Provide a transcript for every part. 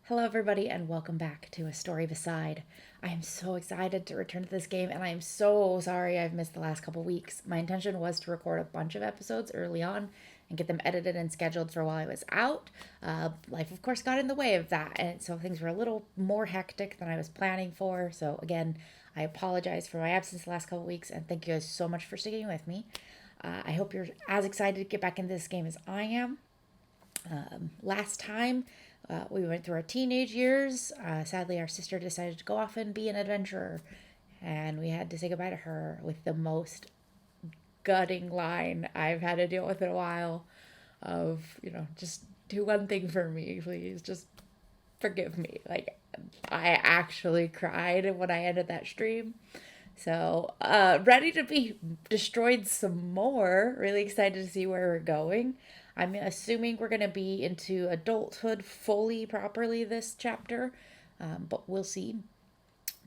Hello, everybody, and welcome back to A Story Beside. I am so excited to return to this game, and I am so sorry I've missed the last couple weeks. My intention was to record a bunch of episodes early on and get them edited and scheduled for while I was out. Life, of course, got in the way of that, and so things were a little more hectic than I was planning for. So, again, I apologize for my absence the last couple weeks, and thank you guys so much for sticking with me. I hope you're as excited to get back into this game as I am. Last time, we went through our teenage years. Sadly, our sister decided to go off and be an adventurer, and we had to say goodbye to her with the most gutting line I've had to deal with in a while of, just do one thing for me, please. Just forgive me. Like, I actually cried when I ended that stream. So, ready to be destroyed some more. Really excited to see where we're going. I'm assuming we're going to be into adulthood fully, properly this chapter, but we'll see.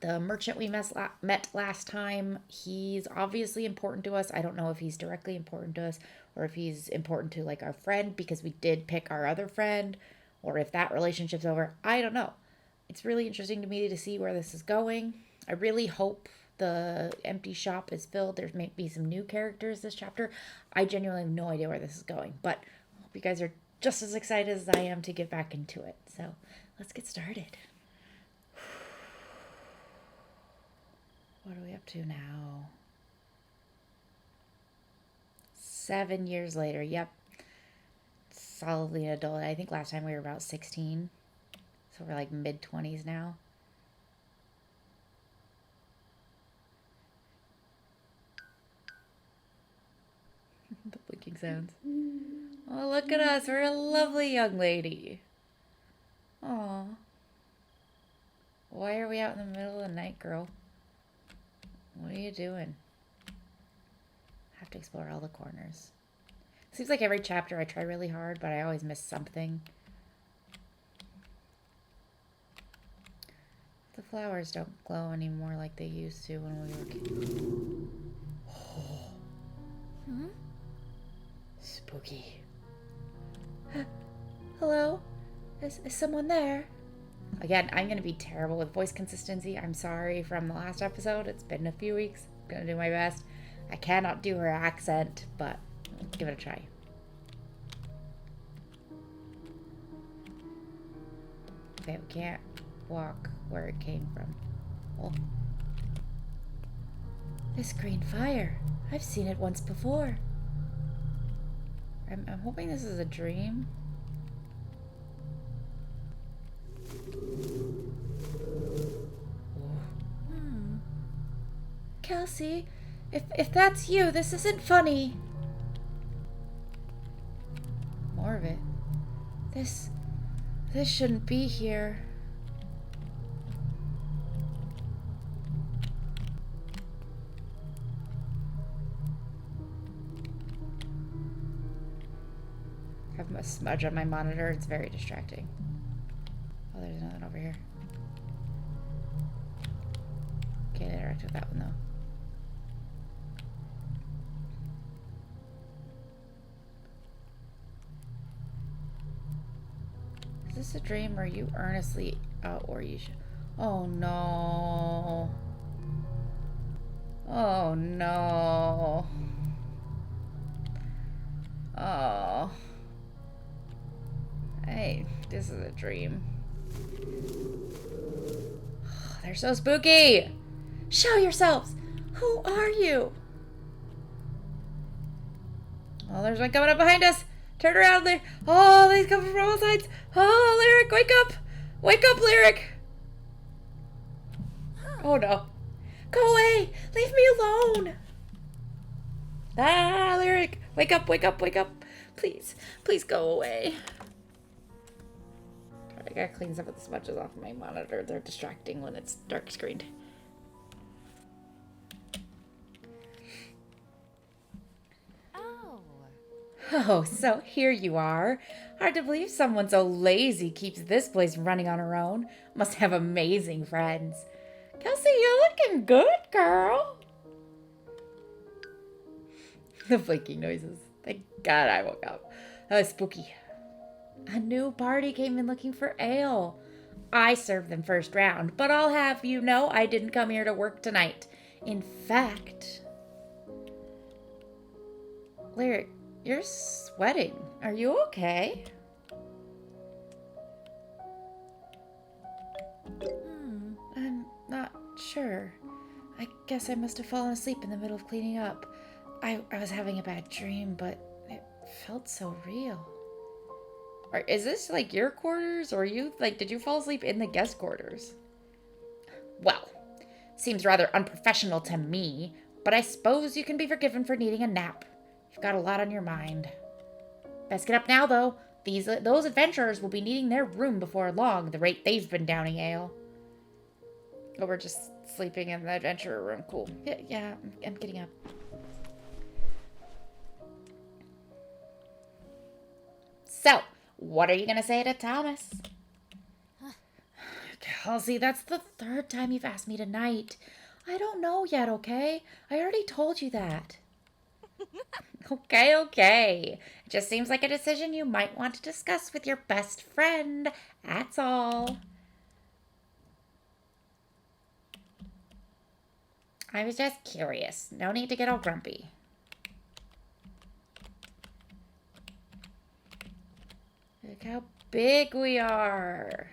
The merchant we met last time, he's obviously important to us. I don't know if he's directly important to us or if he's important to, like, our friend because we did pick our other friend, or if that relationship's over. I don't know. It's really interesting to me to see where this is going. I really hope the empty shop is filled. There's maybe some new characters this chapter. I genuinely have no idea where this is going, but I hope you guys are just as excited as I am to get back into it. So let's get started. What are we up to now? 7 years later. Yep. Solidly an adult. I think last time we were about 16. So we're like mid-20s now. The blinking sounds. Oh, look at us. We're a lovely young lady. Aw. Why are we out in the middle of the night, girl? What are you doing? I have to explore all the corners. Seems like every chapter I try really hard, but I always miss something. The flowers don't glow anymore like they used to when we were kids. Oh. Hmm? Spooky. Hello? Is someone there? Again, I'm going to be terrible with voice consistency. I'm sorry from the last episode. It's been a few weeks. I'm going to do my best. I cannot do her accent, but let's give it a try. Okay, we can't walk where it came from. Oh. This green fire. I've seen it once before. I'm hoping this is a dream. Kelsey, if that's you, this isn't funny. More of it. This shouldn't be here. I have a smudge on my monitor. It's very distracting. Oh, there's nothing over here. Can't interact with that one, though. Is this a dream or you earnestly or you should... Oh, no. Oh, no. Oh. Hey, this is a dream. They're so spooky. Show yourselves. Who are you? Oh, there's one coming up behind us. Turn around, Lyric. Oh, they's coming from all sides. Oh, Lyric, wake up. Wake up, Lyric. Oh, no. Go away. Leave me alone. Ah, Lyric. Wake up, wake up, wake up. Please, please go away. I gotta clean some of the smudges off my monitor. They're distracting when it's dark screened. Oh, so here you are. Hard to believe someone so lazy keeps this place running on her own. Must have amazing friends. Kelsey, you're looking good, girl. The blinking noises. Thank God I woke up. That was spooky. A new party came in looking for ale. I served them first round, but I'll have you know I didn't come here to work tonight. In fact, Lyric, you're sweating. Are you okay? I'm not sure. I guess I must have fallen asleep in the middle of cleaning up. I was having a bad dream, but it felt so real. Is this like your quarters, or did you fall asleep in the guest quarters? Well, seems rather unprofessional to me, but I suppose you can be forgiven for needing a nap. You've got a lot on your mind. Best get up now, though. Those adventurers will be needing their room before long, the rate they've been downing ale. Oh, we're just sleeping in the adventurer room. Cool. Yeah, I'm getting up. So, what are you going to say to Thomas? Kelsey, that's the third time you've asked me tonight. I don't know yet, okay? I already told you that. Okay. It just seems like a decision you might want to discuss with your best friend. That's all. I was just curious. No need to get all grumpy. Look how big we are.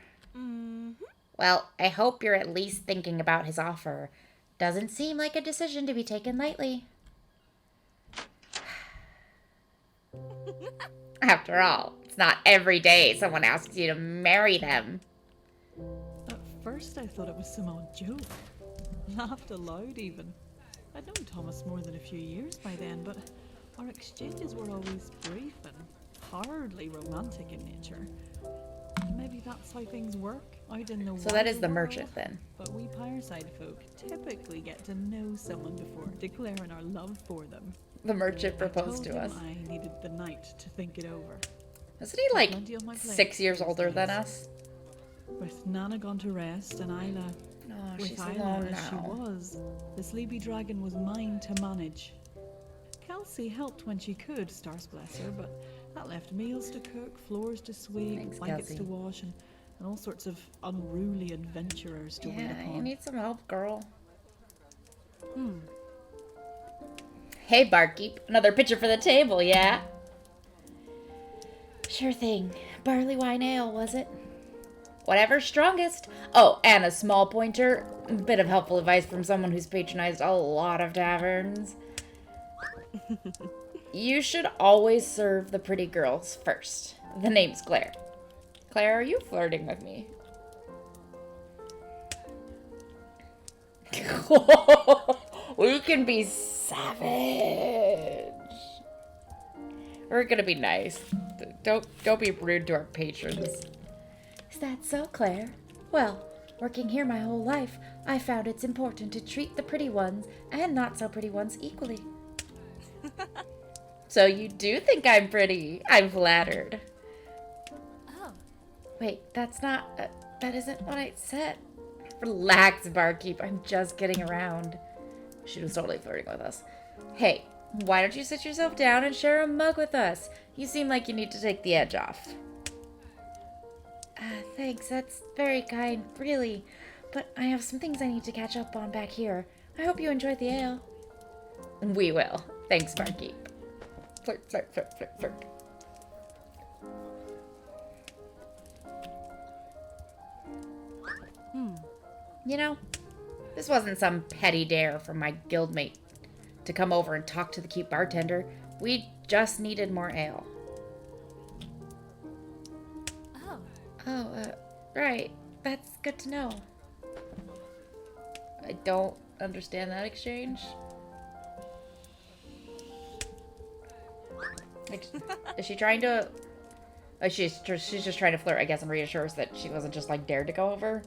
Well, I hope you're at least thinking about his offer. Doesn't seem like a decision to be taken lightly. After all, it's not every day someone asks you to marry them. At first I thought it was some odd joke. Laughed aloud even. I'd known Thomas more than a few years by then, but our exchanges were always brief and hardly romantic in nature. Maybe that's how things work out in the So that is the merchant then. But we Fireside folk typically get to know someone before declaring our love for them. The merchant proposed to us. I needed the night to think it over. Isn't he like 6 years older than us? With Nana gone to rest and Isla, She's with Isla alone as she now. was, the sleepy dragon was mine to manage. Kelsey helped when she could, stars bless her, but that left meals to cook, floors to sweep, Thanks, blankets Kelsey. to wash, and all sorts of unruly adventurers to wait Yeah, upon. you need some help, girl. Hey, barkeep. Another pitcher for the table, yeah? Sure thing. Barley wine ale, was it? Whatever's strongest. Oh, and a small pointer. Bit of helpful advice from someone who's patronized a lot of taverns. You should always serve the pretty girls first. The name's Claire. Claire, are you flirting with me? We can be savage. We're gonna be nice. Don't be rude to our patrons. Is that so, Claire? Well, working here my whole life, I found it's important to treat the pretty ones and not so pretty ones equally. So you do think I'm pretty? I'm flattered. Oh. Wait, that's not... that isn't what I said. Relax, barkeep. I'm just kidding around. She was totally flirting with us. Hey, why don't you sit yourself down and share a mug with us? You seem like you need to take the edge off. Thanks. That's very kind, really. But I have some things I need to catch up on back here. I hope you enjoyed the ale. We will. Thanks, barkeep. Flirt, flirt, flirt, flirt, flirt. You know, this wasn't some petty dare from my guildmate to come over and talk to the cute bartender. We just needed more ale. Oh, right. That's good to know. I don't understand that exchange. Like, is she trying to... Oh, she's just trying to flirt, I guess, and reassure us that she wasn't just, like, dared to go over.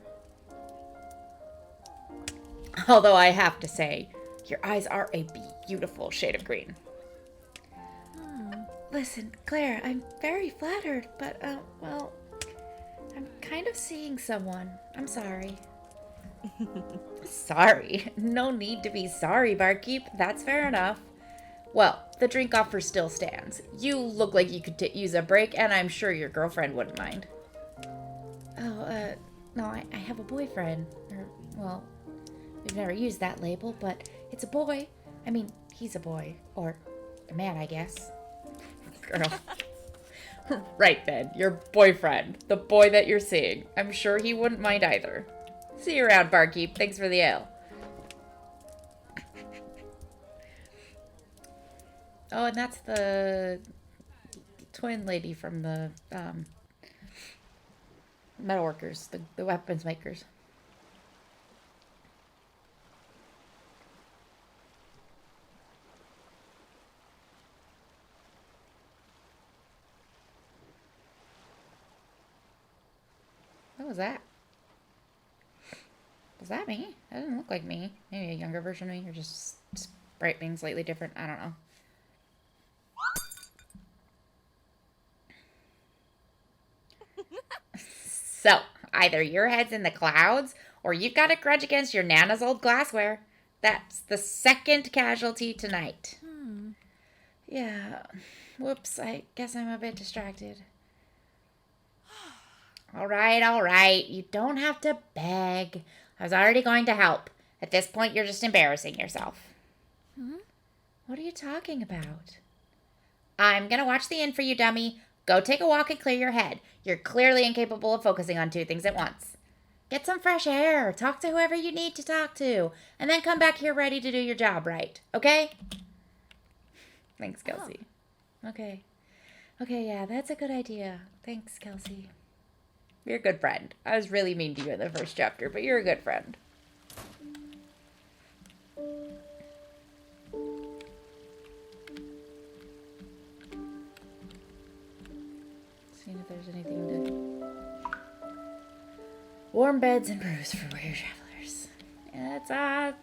Although I have to say, your eyes are a beautiful shade of green. Listen, Claire, I'm very flattered, but, well, I'm kind of seeing someone. I'm sorry. Sorry? No need to be sorry, barkeep. That's fair enough. Well, the drink offer still stands. You look like you could use a break, and I'm sure your girlfriend wouldn't mind. Oh, No, I have a boyfriend. Well, we've never used that label, but it's a boy. I mean, he's a boy. Or a man, I guess. Girl. Right then, your boyfriend. The boy that you're seeing. I'm sure he wouldn't mind either. See you around, barkeep. Thanks for the ale. Oh, and that's the twin lady from the metalworkers, the weapons makers. What was that? Was that me? That didn't look like me. Maybe a younger version of me, or just bright being slightly different. I don't know. So, either your head's in the clouds, or you've got a grudge against your Nana's old glassware. That's the second casualty tonight. Yeah. Whoops, I guess I'm a bit distracted. All right. You don't have to beg. I was already going to help. At this point, you're just embarrassing yourself. What are you talking about? I'm going to watch the inn for you, dummy. Go take a walk and clear your head. You're clearly incapable of focusing on two things at once. Get some fresh air. Talk to whoever you need to talk to. And then come back here ready to do your job right. Okay? Thanks, Kelsey. Okay, yeah, that's a good idea. Thanks, Kelsey. You're a good friend. I was really mean to you in the first chapter, but you're a good friend. Seeing if there's anything to... Warm beds and brews for weary travelers. Yeah, that's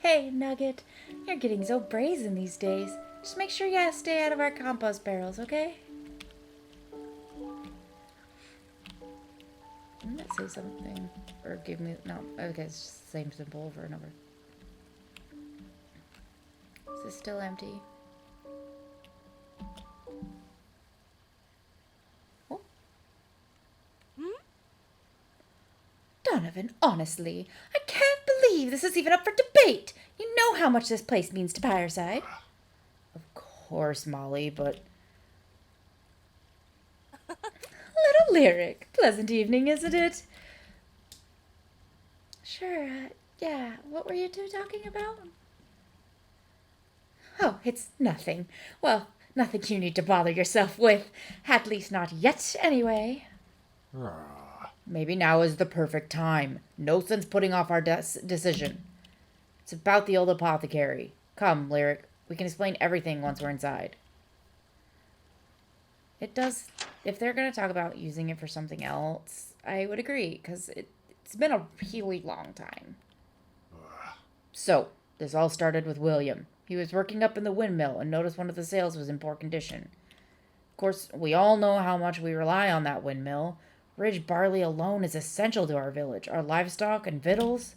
Hey, Nugget. You're getting so brazen these days. Just make sure you stay out of our compost barrels, okay? Didn't it say something? Or give me... No. Okay, it's just the same symbol over and over. Is this still empty? Oh. Donovan, honestly, I can't believe this is even up for debate. You know how much this place means to Fireside. Of course, Molly, but... Little lyric. Pleasant evening, isn't it? Sure, yeah. What were you two talking about? Oh, it's nothing. Well, nothing you need to bother yourself with. At least not yet, anyway. Maybe now is the perfect time. No sense putting off our decision. It's about the old apothecary. Come, Lyric. We can explain everything once we're inside. It does... If they're going to talk about using it for something else, I would agree, because it's been a really long time. So, this all started with William. He was working up in the windmill and noticed one of the sails was in poor condition. Of course, we all know how much we rely on that windmill. Ridge barley alone is essential to our village, our livestock and victuals.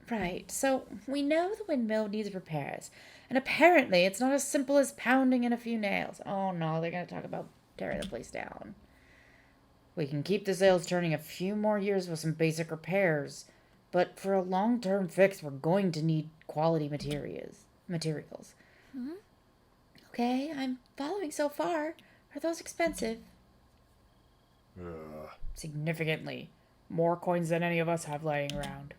Right, so we know the windmill needs repairs. And apparently it's not as simple as pounding in a few nails. Oh no, they're going to talk about tearing the place down. We can keep the sails turning a few more years with some basic repairs. But for a long-term fix, we're going to need quality materials. Okay, I'm following so far. Are those expensive? Significantly. More coins than any of us have laying around.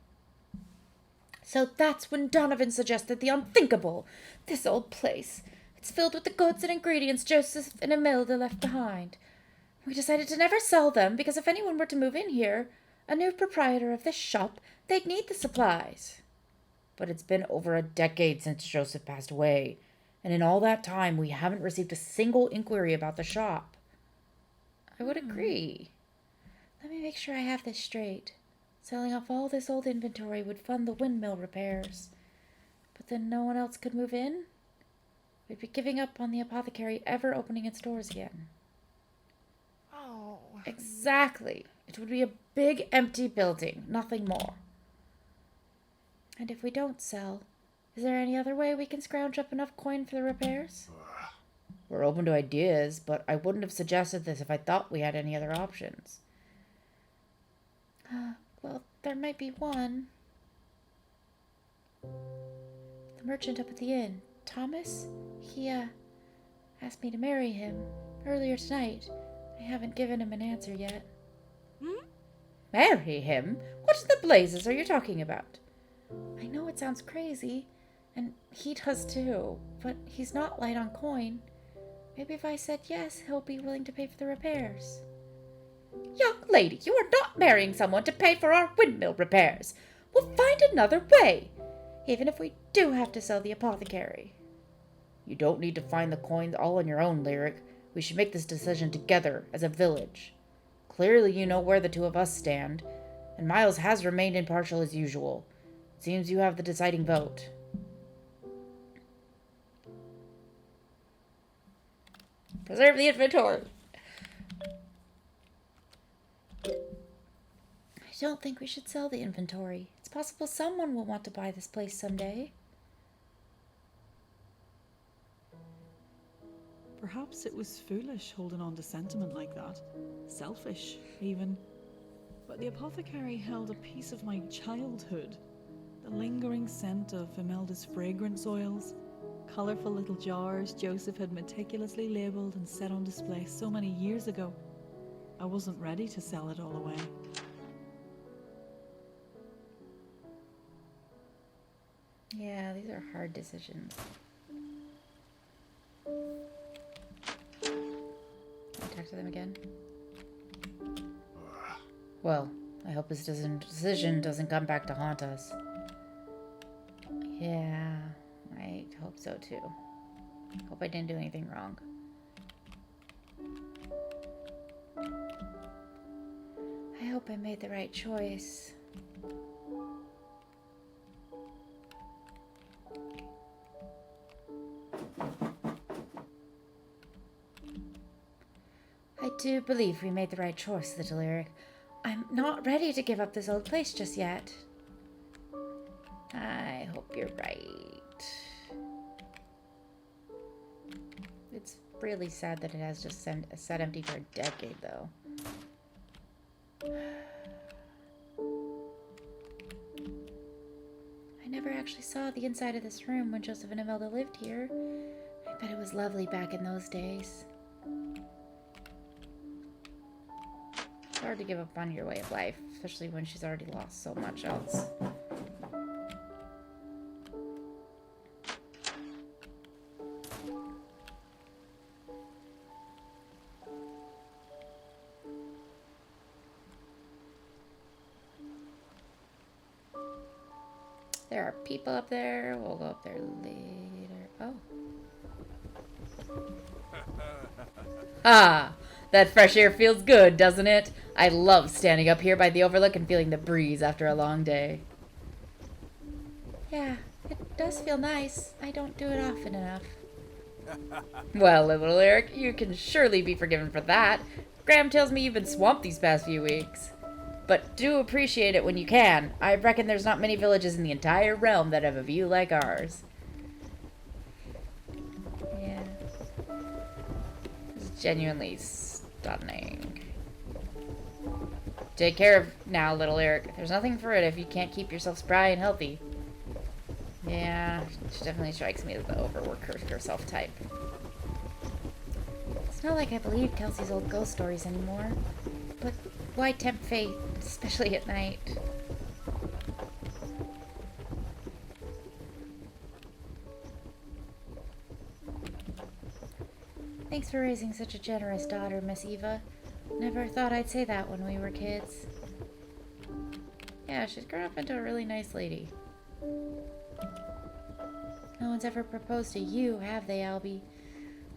So that's when Donovan suggested the unthinkable. This old place. It's filled with the goods and ingredients Joseph and Imelda left behind. We decided to never sell them because if anyone were to move in here, a new proprietor of this shop, they'd need the supplies. But it's been over a decade since Joseph passed away, and in all that time we haven't received a single inquiry about the shop. I would agree. Let me make sure I have this straight. Selling off all this old inventory would fund the windmill repairs. But then no one else could move in? We'd be giving up on the apothecary ever opening its doors again. Oh. Exactly. It would be a big empty building, nothing more. And if we don't sell, is there any other way we can scrounge up enough coin for the repairs? We're open to ideas, but I wouldn't have suggested this if I thought we had any other options. Well, there might be one. The merchant up at the inn, Thomas, he, asked me to marry him earlier tonight. I haven't given him an answer yet. Marry him? What in the blazes are you talking about? I know it sounds crazy, and he does too, but he's not light on coin. Maybe if I said yes, he'll be willing to pay for the repairs. Young lady, you are not marrying someone to pay for our windmill repairs. We'll find another way, even if we do have to sell the apothecary. You don't need to find the coins all on your own, Lyric. We should make this decision together, as a village. Clearly you know where the two of us stand, and Miles has remained impartial as usual. It seems you have the deciding vote. Preserve the inventory. I don't think we should sell the inventory. It's possible someone will want to buy this place someday. Perhaps it was foolish holding on to sentiment like that. Selfish, even. But the apothecary held a piece of my childhood. The lingering scent of Imelda's fragrance oils. Colourful little jars Joseph had meticulously labelled and set on display so many years ago. I wasn't ready to sell it all away. Yeah, these are hard decisions. Can I talk to them again? Well, I hope this decision doesn't come back to haunt us. Yeah, I hope so too. Hope I didn't do anything wrong. I hope I made the right choice. I do believe we made the right choice, little Eric. I'm not ready to give up this old place just yet. I hope you're right. It's really sad that it has just sat empty for a decade, though. I never actually saw the inside of this room when Joseph and Imelda lived here. I bet it was lovely back in those days. It's hard to give up on your way of life, especially when she's already lost so much else. There are people up there. We'll go up there later. Oh. Ah, that fresh air feels good, doesn't it? I love standing up here by the overlook and feeling the breeze after a long day. Yeah, it does feel nice. I don't do it often enough. Well, little Eric, you can surely be forgiven for that. Graham tells me you've been swamped these past few weeks. But do appreciate it when you can. I reckon there's not many villages in the entire realm that have a view like ours. Yeah. It's genuinely stunning. Take care of now, little Eric. There's nothing for it if you can't keep yourself spry and healthy. Yeah, she definitely strikes me as the overwork herself type. It's not like I believe Kelsey's old ghost stories anymore. But why tempt fate, especially at night? Thanks for raising such a generous daughter, Miss Eva. Never thought I'd say that when we were kids. Yeah, she's grown up into a really nice lady. No one's ever proposed to you, have they, Albie?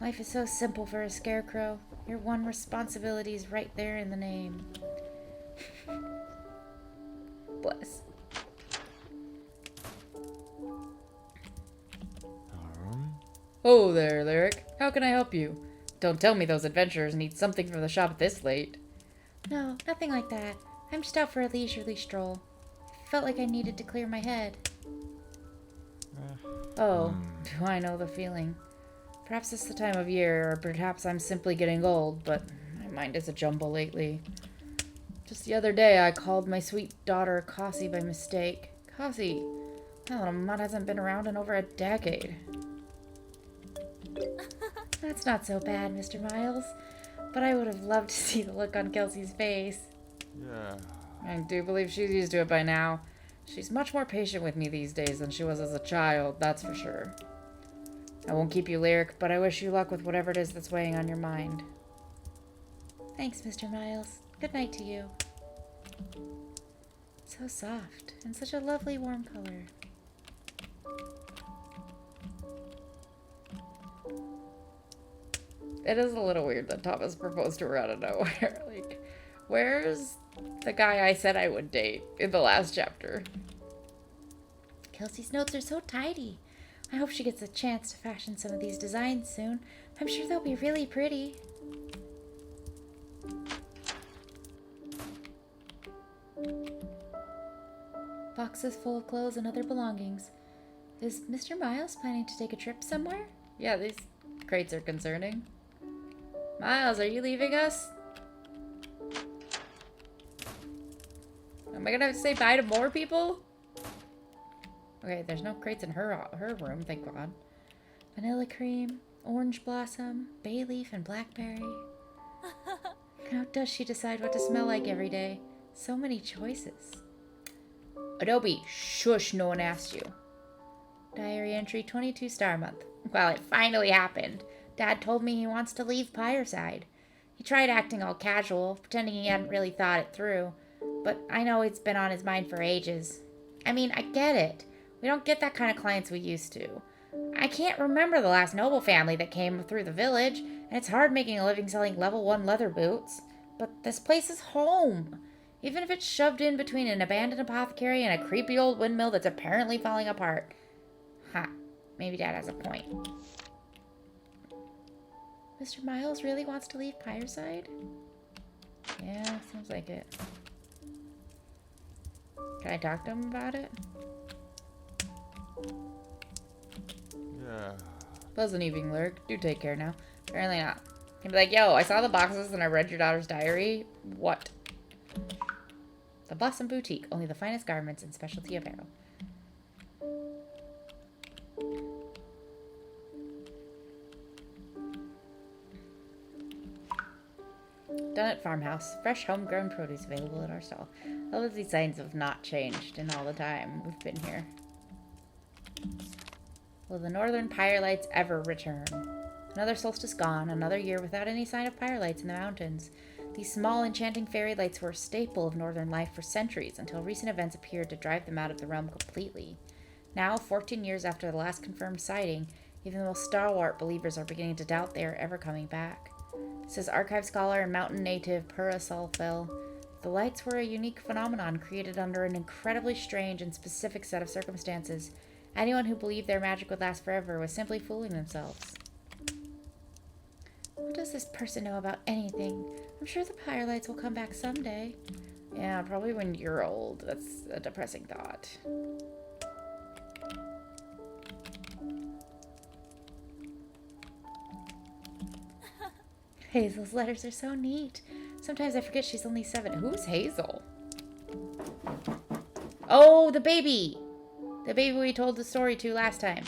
Life is so simple for a scarecrow. Your one responsibility is right there in the name. Bless. Oh there, Lyric. How can I help you? Don't tell me those adventurers need something from the shop this late. No, nothing like that. I'm just out for a leisurely stroll. I felt like I needed to clear my head. Oh, do I know the feeling? Perhaps it's the time of year, or perhaps I'm simply getting old, but my mind is a jumble lately. Just the other day, I called my sweet daughter Cassie by mistake. Cassie, that little mutt hasn't been around in over a decade. That's not so bad, Mr. Miles. But I would have loved to see the look on Kelsey's face. Yeah. I do believe she's used to it by now. She's much more patient with me these days than she was as a child, that's for sure. I won't keep you lyric, but I wish you luck with whatever it is that's weighing on your mind. Thanks, Mr. Miles. Good night to you. So soft, and such a lovely warm color. It is a little weird that Thomas proposed to her out of nowhere. Like, where's the guy I said I would date in the last chapter? Kelsey's notes are so tidy. I hope she gets a chance to fashion some of these designs soon. I'm sure they'll be really pretty. Boxes full of clothes and other belongings. Is Mr. Miles planning to take a trip somewhere? Yeah, these crates are concerning. Miles, are you leaving us? Am I gonna say bye to more people? Okay, there's no crates in her room, thank God. Vanilla cream, orange blossom, bay leaf, and blackberry. How does she decide what to smell like every day? So many choices. Adobe, shush, no one asked you. Diary entry 22 star month. Well, it finally happened. Dad told me he wants to leave Fireside. He tried acting all casual, pretending he hadn't really thought it through. But I know it's been on his mind for ages. I mean, I get it. We don't get that kind of clients we used to. I can't remember the last noble family that came through the village, and it's hard making a living selling level 1 leather boots. But this place is home. Even if it's shoved in between an abandoned apothecary and a creepy old windmill that's apparently falling apart. Ha, maybe Dad has a point. Mr. Miles really wants to leave Fireside? Yeah, seems like it. Can I talk to him about it? Yeah. Pleasant evening, Lurk. Do take care now. Apparently not. He'd be like, yo, I saw the boxes and I read your daughter's diary. What? The Blossom Boutique. Only the finest garments and specialty apparel. Dunnet Farmhouse. Fresh homegrown produce available at our stall. All of these signs have not changed in all the time we've been here. Will the northern pyre lights ever return? Another solstice gone, another year without any sign of pyre lights in the mountains. These small, enchanting fairy lights were a staple of northern life for centuries until recent events appeared to drive them out of the realm completely. Now, 14 years after the last confirmed sighting, even the most stalwart believers are beginning to doubt they are ever coming back. Says archive scholar and mountain native Pura Sulfil, the lights were a unique phenomenon created under an incredibly strange and specific set of circumstances. Anyone who believed their magic would last forever was simply fooling themselves. What does this person know about anything? I'm sure the pyre lights will come back someday. Yeah, probably when you're old. That's a depressing thought. Hazel's letters are so neat. Sometimes I forget she's only 7. Who's Hazel? Oh, the baby! The baby we told the story to last time.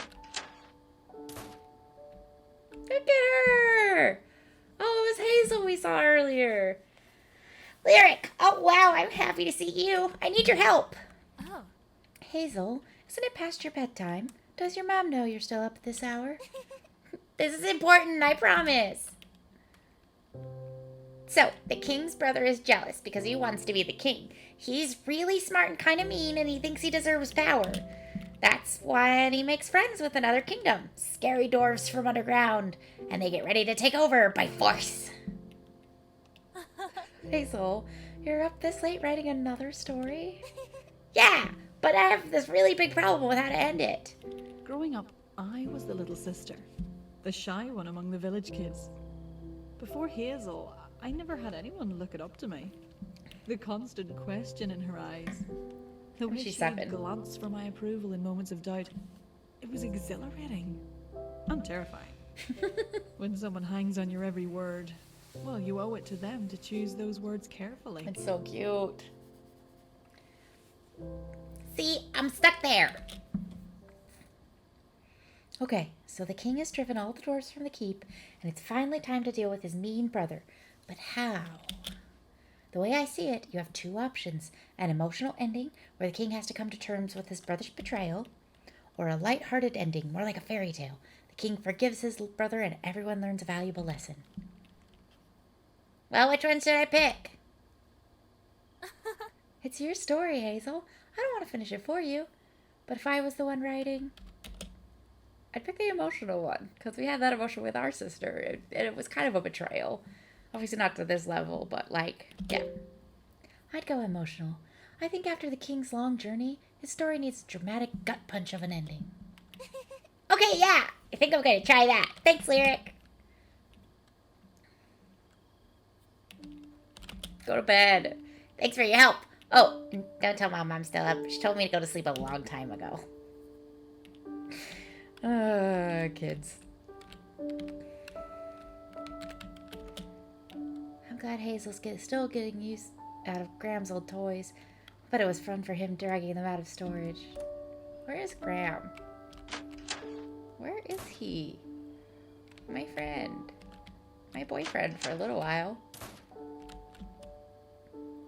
Look at her! Oh, it was Hazel we saw earlier. Lyric! Oh, wow, I'm happy to see you. I need your help. Oh. Hazel, isn't it past your bedtime? Does your mom know you're still up at this hour? This is important, I promise. So, the king's brother is jealous because he wants to be the king. He's really smart and kind of mean, and he thinks he deserves power. That's why he makes friends with another kingdom, scary dwarves from underground, and they get ready to take over by force. Hazel, you're up this late writing another story? Yeah, but I have this really big problem with how to end it. Growing up, I was the little sister, the shy one among the village kids. Before Hazel, I never had anyone look it up to me. The constant question in her eyes. The way She's she'd 7. glance for my approval in moments of doubt. It was exhilarating and terrifying. When someone hangs on your every word, Well, you owe it to them to choose those words carefully. It's so cute. See, I'm stuck there. Okay, so the king has driven all the dwarves from the keep, and it's finally time to deal with his mean brother. But how? The way I see it, you have two options. An emotional ending, where the king has to come to terms with his brother's betrayal, or a light-hearted ending, more like a fairy tale. The king forgives his brother and everyone learns a valuable lesson. Well, which one should I pick? It's your story, Hazel. I don't want to finish it for you. But if I was the one writing, I'd pick the emotional one, because we had that emotion with our sister, and it was kind of a betrayal. Obviously not to this level, but like, yeah. I'd go emotional. I think after the king's long journey, his story needs a dramatic gut punch of an ending. Okay, yeah! I think I'm gonna try that. Thanks, Lyric. Go to bed. Thanks for your help. Oh, don't tell Mom I'm still up. She told me to go to sleep a long time ago. Kids. I'm glad Hazel's still getting use out of Graham's old toys. But it was fun for him dragging them out of storage. Where is Graham? Where is he? My friend. My boyfriend for a little while.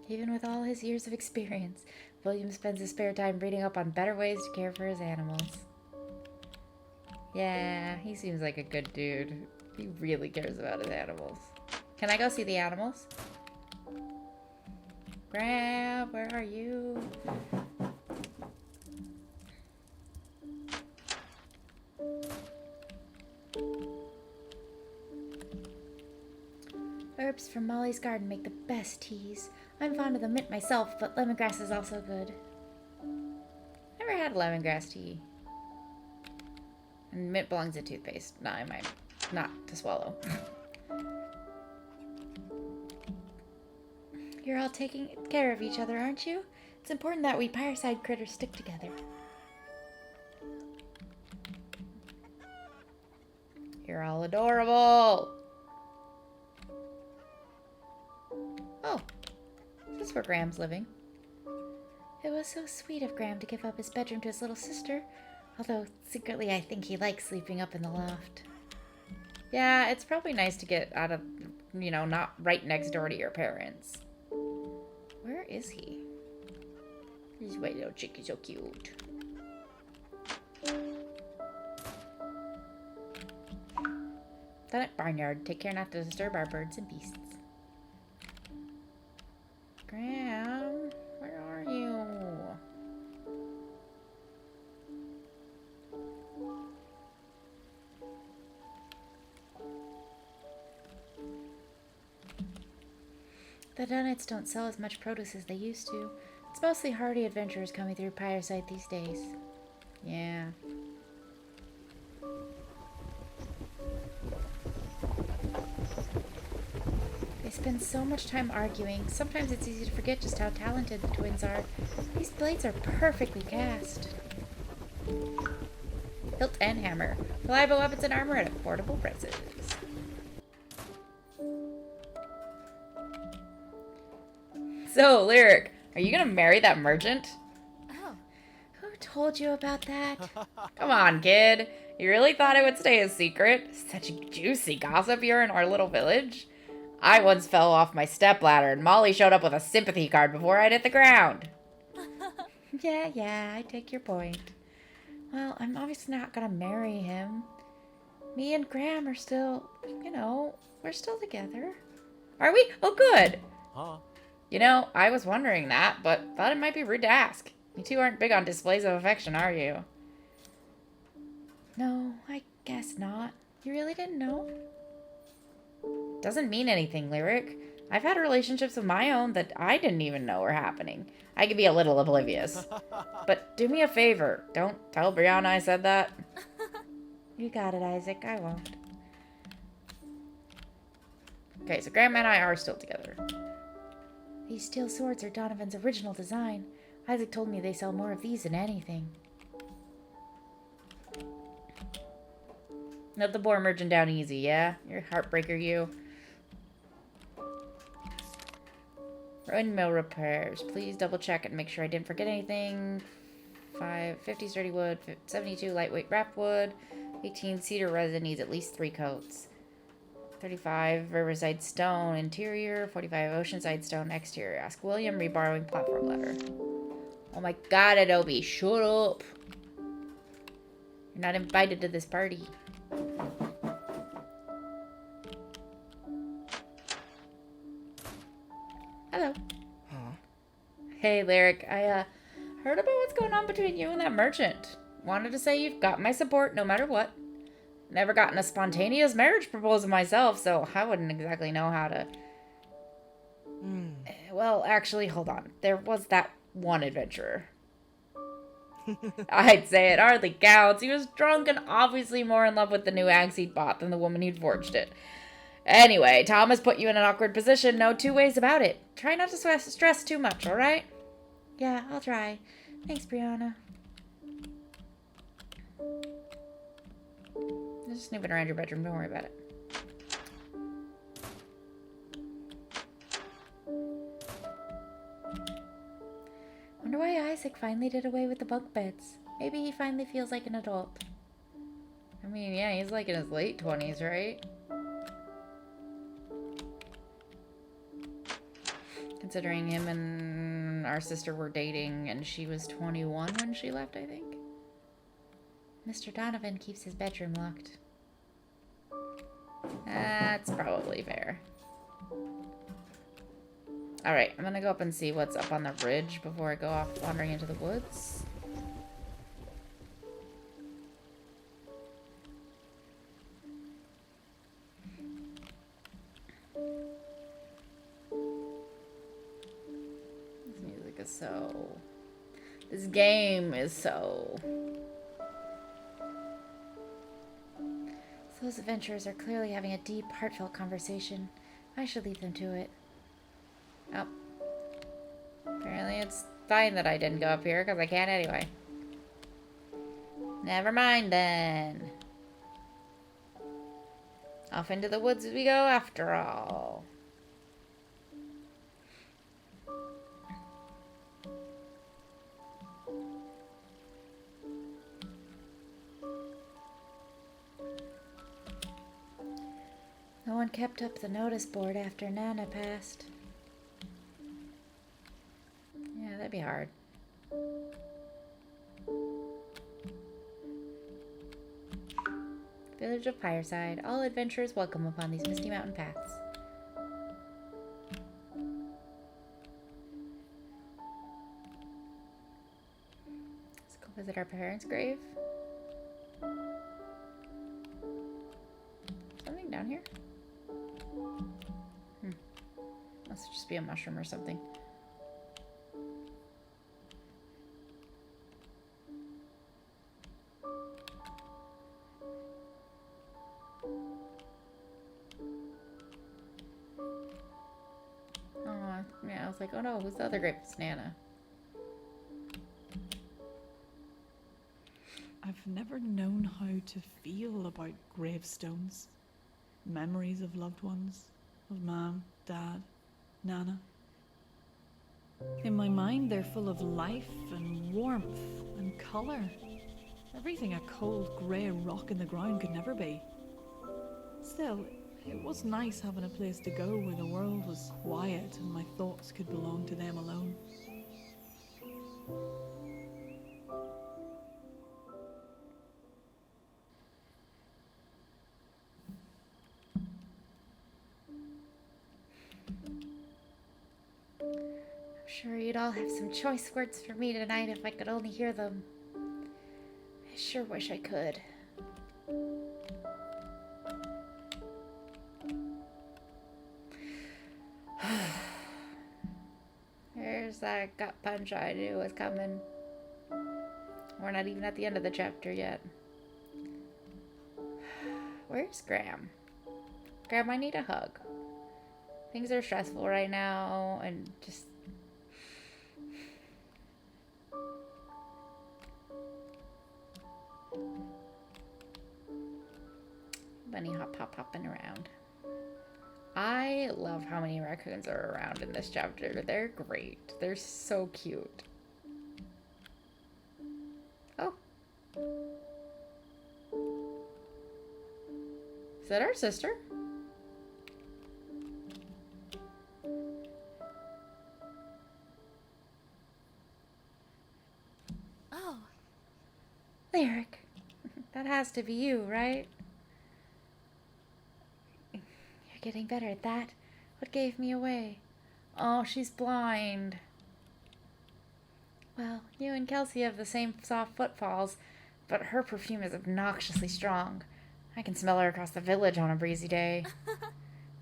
Even with all his years of experience, William spends his spare time reading up on better ways to care for his animals. Yeah, he seems like a good dude. He really cares about his animals. Can I go see the animals? Graham, where are you? Herbs from Molly's garden make the best teas. I'm fond of the mint myself, but lemongrass is also good. Never had lemongrass tea. And mint belongs in toothpaste. Not to swallow. You're all taking care of each other, aren't you? It's important that we Fireside critters stick together. You're all adorable. Oh, this is where Graham's living. It was so sweet of Graham to give up his bedroom to his little sister, although secretly I think he likes sleeping up in the loft. Yeah, it's probably nice to get out of, not right next door to your parents. Where is he? He's white little chick, he's so cute. That barnyard. Take care not to disturb our birds and beasts. Graham, where are you? The Dunnett's don't sell as much produce as they used to. It's mostly hardy adventurers coming through Fireside these days. Yeah. They spend so much time arguing. Sometimes it's easy to forget just how talented the twins are. These blades are perfectly cast. Hilt and hammer. Reliable weapons and armor at affordable prices. So, Lyric, are you gonna marry that merchant? Oh. Who told you about that? Come on, kid. You really thought it would stay a secret? Such juicy gossip here in our little village. I once fell off my stepladder and Molly showed up with a sympathy card before I'd hit the ground. Yeah, I take your point. Well, I'm obviously not gonna marry him. Me and Graham are still, we're still together. Are we? Oh, good. Huh? I was wondering that, but thought it might be rude to ask. You two aren't big on displays of affection, are you? No, I guess not. You really didn't know? Doesn't mean anything, Lyric. I've had relationships of my own that I didn't even know were happening. I could be a little oblivious. But do me a favor. Don't tell Brianna I said that. You got it, Isaac. I won't. Okay, so Grandma and I are still together. These steel swords are Donovan's original design. Isaac told me they sell more of these than anything. Let the boar merchant down easy, yeah? You're a heartbreaker, you. Ruined mill repairs. Please double check and make sure I didn't forget anything. 50 sturdy wood, 72 lightweight wrap wood, 18 cedar resin needs at least 3 coats. 35 riverside stone interior, 45 oceanside stone exterior. Ask William reborrowing platform ladder. Oh my god, Adobe, shut up. You're not invited to this party. Hello. Huh? Hey, Lyric. I heard about what's going on between you and that merchant. Wanted to say you've got my support no matter what. Never gotten a spontaneous marriage proposal myself, so I wouldn't exactly know how to... Well, actually, hold on. There was that one adventurer. I'd say it hardly counts. He was drunk and obviously more in love with the new axe he'd bought than the woman who'd forged it. Anyway, Thomas put you in an awkward position. No two ways about it. Try not to stress too much, alright? Yeah, I'll try. Thanks, Brianna. Just snooping around your bedroom. Don't worry about it. Wonder why Isaac finally did away with the bunk beds. Maybe he finally feels like an adult. I mean, yeah, he's like in his late 20s, right? Considering him and our sister were dating and she was 21 when she left, I think. Mr. Donovan keeps his bedroom locked. That's probably fair. Alright, I'm gonna go up and see what's up on the ridge before I go off wandering into the woods. This music is so... This game is so... Those adventurers are clearly having a deep, heartfelt conversation. I should leave them to it. Oh. Apparently it's fine that I didn't go up here, because I can't anyway. Never mind, then. Off into the woods we go, after all. No one kept up the notice board after Nana passed. Yeah, that'd be hard. Village of Fireside. All adventurers welcome upon these misty mountain paths. Let's go visit our parents' grave. Something down here? Must just be a mushroom or something. Oh, yeah, I was like, oh no, who's the other grape? It's Nana. I've never known how to feel about gravestones. Memories of loved ones, of Mum, Dad, Nana. In my mind, they're full of life and warmth and colour. Everything a cold, grey rock in the ground could never be. Still, it was nice having a place to go where the world was quiet and my thoughts could belong to them alone. I'm sure you'd all have some choice words for me tonight if I could only hear them. I sure wish I could. There's that gut punch I knew was coming. We're not even at the end of the chapter yet. Where's Graham? Graham, I need a hug. Things are stressful right now, and just... Bunny hop hopping around. I love how many raccoons are around in this chapter. They're great. They're so cute. Oh. Is that our sister? Oh, Lyric. That has to be you, right? You're getting better at that. What gave me away? Oh, she's blind. Well, you and Kelsey have the same soft footfalls, but her perfume is obnoxiously strong. I can smell her across the village on a breezy day.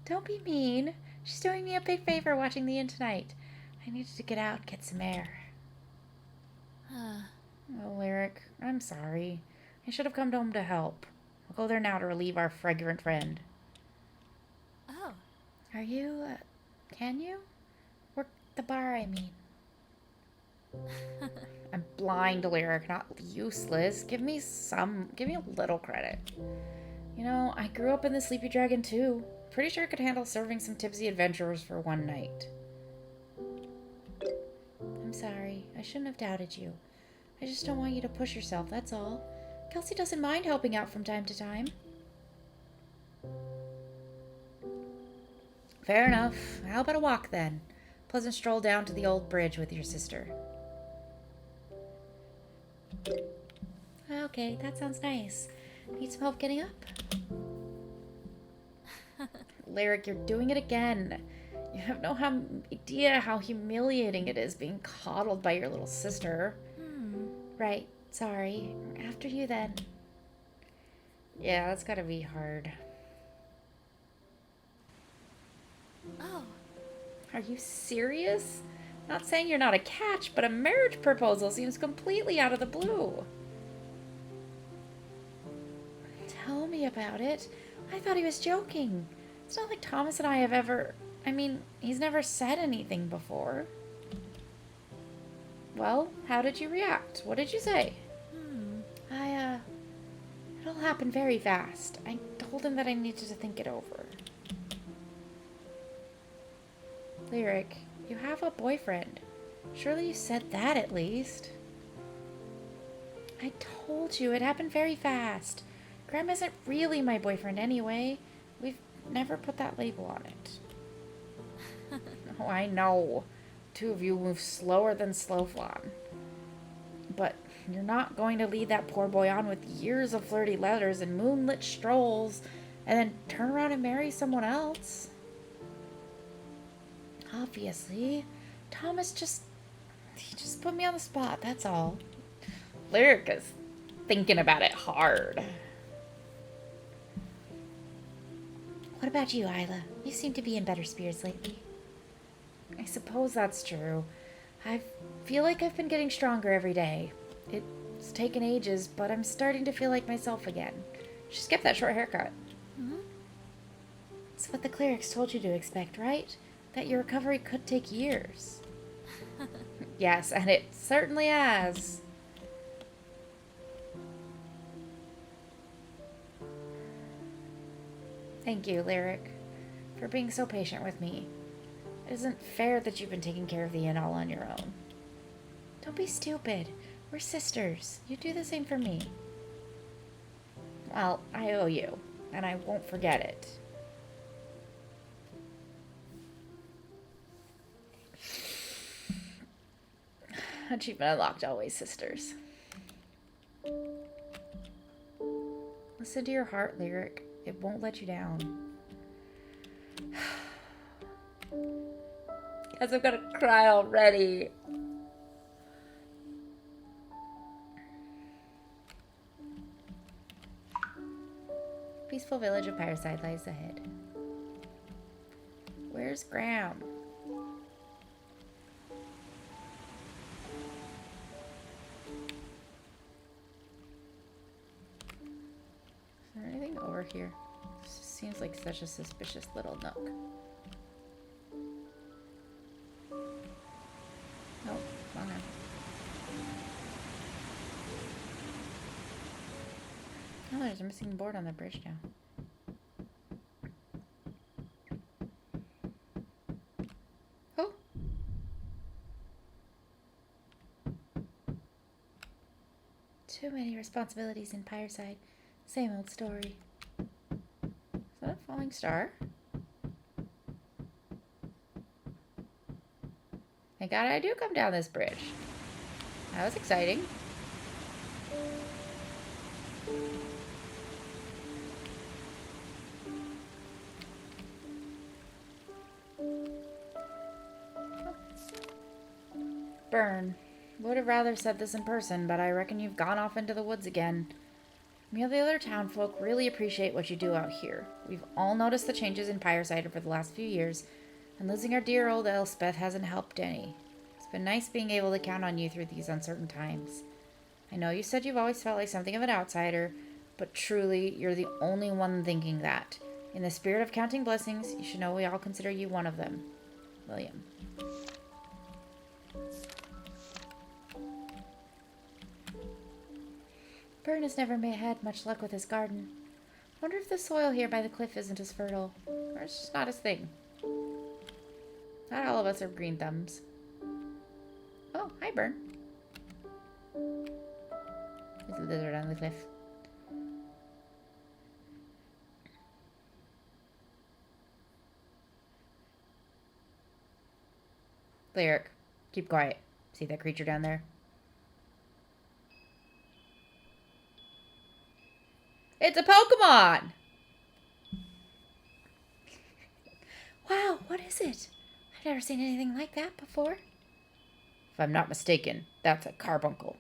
Don't be mean. She's doing me a big favor watching the inn tonight. I needed to get out and get some air. Oh, Lyric, I'm sorry. I should have come home to help. I'll go there now to relieve our fragrant friend. oh. Are you, can you? Work the bar, I mean. I'm blind, Lyric, not useless. Give me a little credit. You know, I grew up in the Sleepy Dragon too. Pretty sure I could handle serving some tipsy adventurers for one night. I'm sorry. I shouldn't have doubted you. I just don't want you to push yourself, that's all. Kelsey doesn't mind helping out from time to time. Fair enough. How about a walk then? Pleasant stroll down to the old bridge with your sister. Okay, that sounds nice. Need some help getting up? Lyric, you're doing it again. You have no idea how humiliating it is being coddled by your little sister. Right, sorry. After you then. Yeah, that's gotta be hard. Oh. Are you serious? Not saying you're not a catch, but a marriage proposal seems completely out of the blue. Tell me about it. I thought he was joking. It's not like Thomas and I have ever... I mean, he's never said anything before. Well, how did you react? What did you say? It all happened very fast. I told him that I needed to think it over. Lyric, you have a boyfriend. Surely you said that at least. I told you, it happened very fast. Graham isn't really my boyfriend anyway. We've never put that label on it. Oh, I know. Two of you move slower than Slowflon. But you're not going to lead that poor boy on with years of flirty letters and moonlit strolls and then turn around and marry someone else. Obviously. Thomas he just put me on the spot, that's all. Lyric is thinking about it hard. What about you, Isla? You seem to be in better spirits lately. I suppose that's true. I feel like I've been getting stronger every day. It's taken ages, but I'm starting to feel like myself again. Just get that short haircut. It's what the clerics told you to expect, right? That your recovery could take years. Yes, and it certainly has. Thank you, Lyric, for being so patient with me. It isn't fair that you've been taking care of the inn all on your own. Don't be stupid. We're sisters. You do the same for me. Well, I owe you, and I won't forget it. Achievement unlocked, always sisters. Listen to your heart, Lyric. It won't let you down. Guess I'm gonna cry already. Peaceful village of Pyreside lies ahead. Where's Graham? Is there anything over here? This seems like such a suspicious little nook. Oh, wrong one. Oh, there's a missing board on the bridge now. Too many responsibilities in Pyreside. Same old story. Is that a falling star? Thank God I do come down this bridge. That was exciting. Burn. Would have rather said this in person, but I reckon you've gone off into the woods again. Me and the other townfolk really appreciate what you do out here. We've all noticed the changes in Pyreside over the last few years, and losing our dear old Elspeth hasn't helped any. It's been nice being able to count on you through these uncertain times. I know you said you've always felt like something of an outsider, but truly, you're the only one thinking that. In the spirit of counting blessings, you should know we all consider you one of them. William. Byrne has never had much luck with his garden. Wonder if the soil here by the cliff isn't as fertile, or it's just not his thing. Not all of us are green thumbs. Oh, hi, Byrne. There's a lizard on the cliff. Lyric, keep quiet. See that creature down there? It's a Pokemon! Wow, what is it? I've never seen anything like that before. If I'm not mistaken, that's a carbuncle.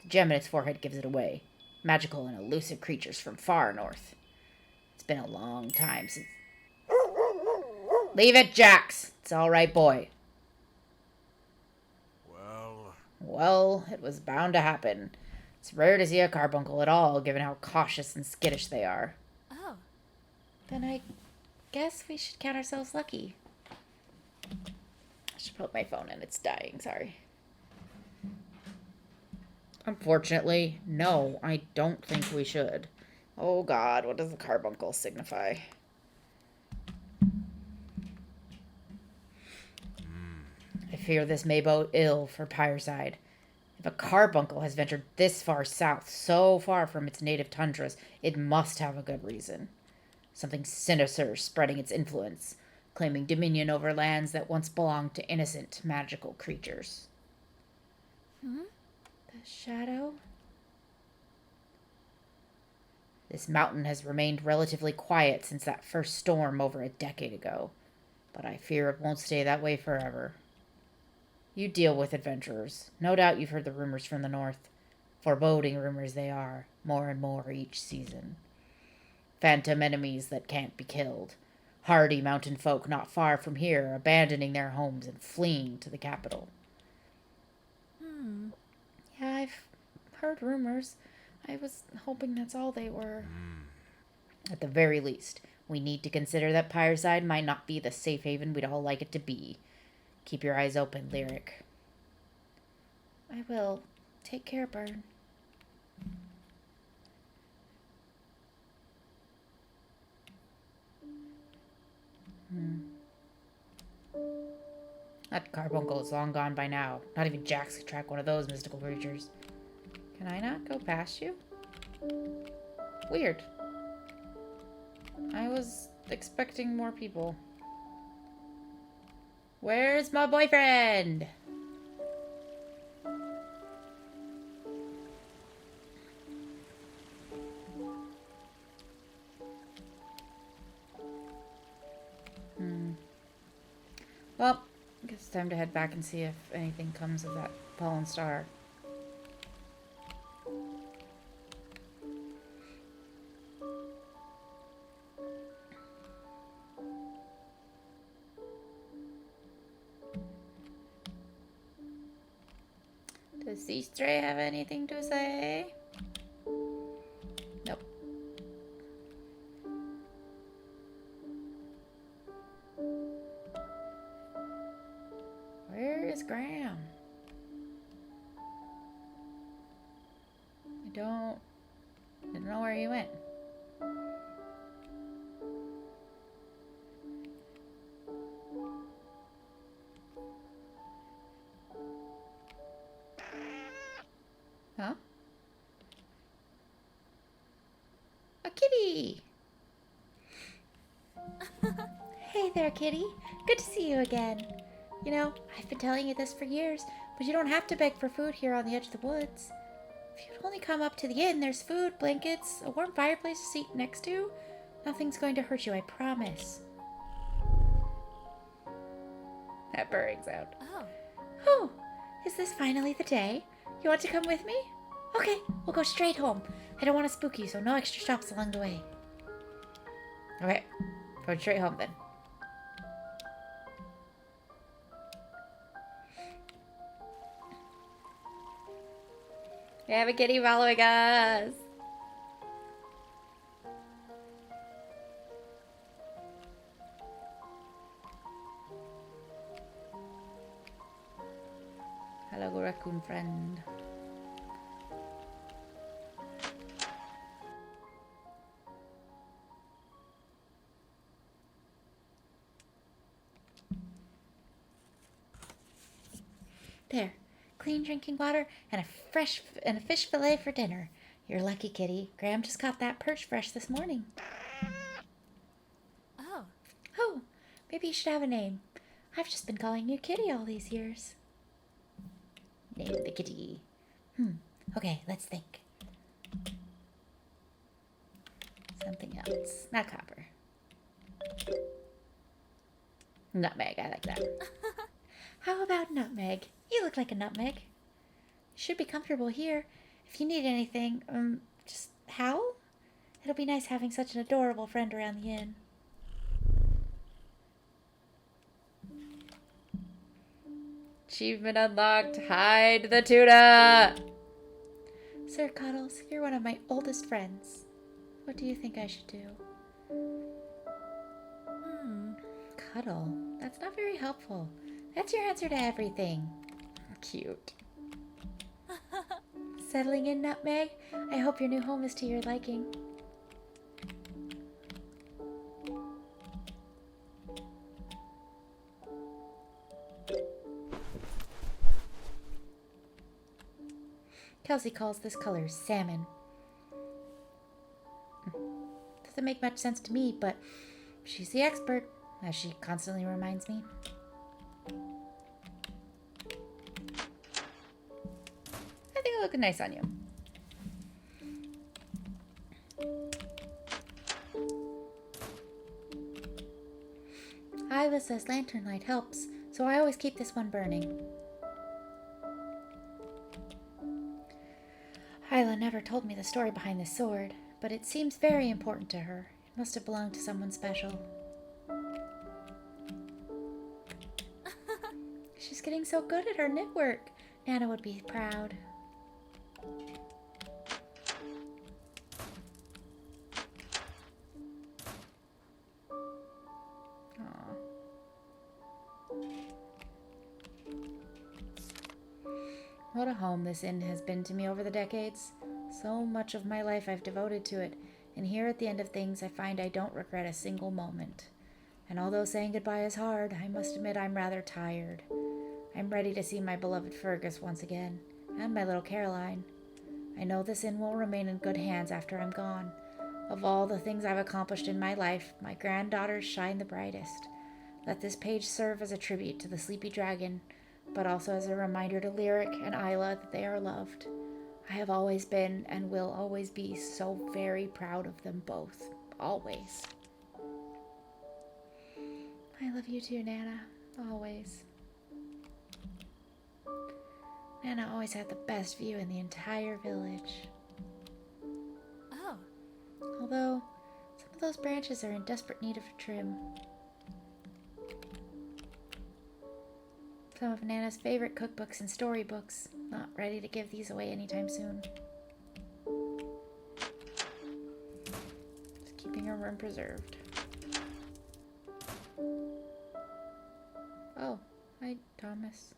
The gem in its forehead gives it away. Magical and elusive creatures from far north. It's been a long time since... Leave it, Jax! It's all right, boy. Well, it was bound to happen. It's rare to see a carbuncle at all, given how cautious and skittish they are. Oh. Then I guess we should count ourselves lucky. I should put my phone in. It's dying. Sorry. Unfortunately, no, I don't think we should. Oh God, what does the carbuncle signify? I fear this may bode ill for Pyreside. If a carbuncle has ventured this far south, so far from its native tundras, it must have a good reason. Something sinister spreading its influence, claiming dominion over lands that once belonged to innocent, magical creatures. The shadow? This mountain has remained relatively quiet since that first storm over a decade ago, but I fear it won't stay that way forever. You deal with adventurers. No doubt you've heard the rumors from the north. Foreboding rumors they are, more and more each season. Phantom enemies that can't be killed. Hardy mountain folk not far from here, abandoning their homes and fleeing to the capital. Yeah, I've heard rumors. I was hoping that's all they were. At the very least, we need to consider that Pyreside might not be the safe haven we'd all like it to be. Keep your eyes open, Lyric. I will. Take care, Byrne. That carbuncle is long gone by now. Not even Jax could track one of those mystical creatures. Can I not go past you? Weird. I was expecting more people. Where's my boyfriend? Well, I guess it's time to head back and see if anything comes of that fallen star. Does Seastray have anything to say? Nope. Where is Graham? I didn't know where he went. Huh? there, kitty. Good to see you again. You know, I've been telling you this for years, but you don't have to beg for food here on the edge of the woods. If you'd only come up to the inn, there's food, blankets, a warm fireplace to sit next to. Nothing's going to hurt you, I promise. That purring sound. Oh. Oh, is this finally the day? You want to come with me? Okay, we'll go straight home. I don't want to spook you, so no extra stops along the way. Okay, going straight home then. We have a kitty following us. Hello, raccoon friend. There, clean drinking water and a fish fillet for dinner. You're lucky, kitty. Graham just caught that perch fresh this morning. Oh. Oh, maybe you should have a name. I've just been calling you Kitty all these years. Name the kitty. Okay, let's think. Something else. Not copper. Nutmeg, I like that. How about nutmeg? You look like a nutmeg. You should be comfortable here. If you need anything, just howl. It'll be nice having such an adorable friend around the inn. Achievement unlocked. Hide the tuna. Sir Cuddles, you're one of my oldest friends. What do you think I should do? Cuddle. That's not very helpful. That's your answer to everything. Cute. Settling in, Nutmeg? I hope your new home is to your liking. Kelsey calls this color salmon. Doesn't make much sense to me, but she's the expert, as she constantly reminds me. I think it'll look nice on you. Isla says lantern light helps, so I always keep this one burning. Isla never told me the story behind this sword, but it seems very important to her. It must have belonged to someone special. She's getting so good at her knit work. Nana would be proud. Aww. What a home this inn has been to me over the decades. So much of my life I've devoted to it, and here at the end of things I find I don't regret a single moment. And although saying goodbye is hard, I must admit I'm rather tired. I'm ready to see my beloved Fergus once again, and my little Caroline. I know this inn will remain in good hands after I'm gone. Of all the things I've accomplished in my life, my granddaughters shine the brightest. Let this page serve as a tribute to the sleepy dragon, but also as a reminder to Lyric and Isla that they are loved. I have always been and will always be so very proud of them both. Always. I love you too, Nana. Always. Nana always had the best view in the entire village. Oh. Although, some of those branches are in desperate need of trim. Some of Nana's favorite cookbooks and storybooks. Not ready to give these away anytime soon. Just keeping her room preserved. Oh, hi, Thomas.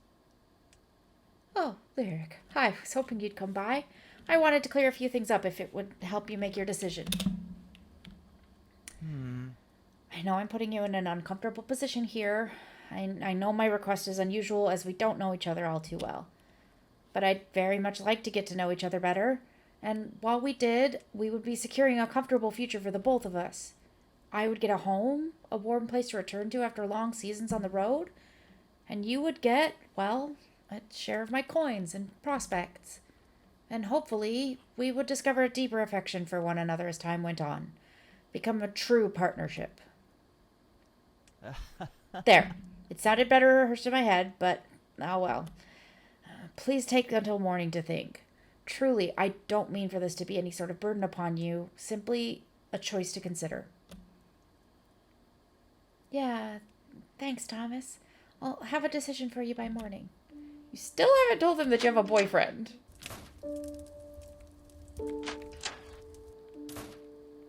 Oh, Lyric. Hi, I was hoping you'd come by. I wanted to clear a few things up if it would help you make your decision. I know I'm putting you in an uncomfortable position here. I know my request is unusual as we don't know each other all too well. But I'd very much like to get to know each other better. And while we did, we would be securing a comfortable future for the both of us. I would get a home, a warm place to return to after long seasons on the road. And you would get, well, a share of my coins and prospects. And hopefully, we would discover a deeper affection for one another as time went on. Become a true partnership. There. It sounded better rehearsed in my head, but oh well. Please take until morning to think. Truly, I don't mean for this to be any sort of burden upon you. Simply a choice to consider. Yeah, thanks, Thomas. I'll have a decision for you by morning. You still haven't told them that you have a boyfriend.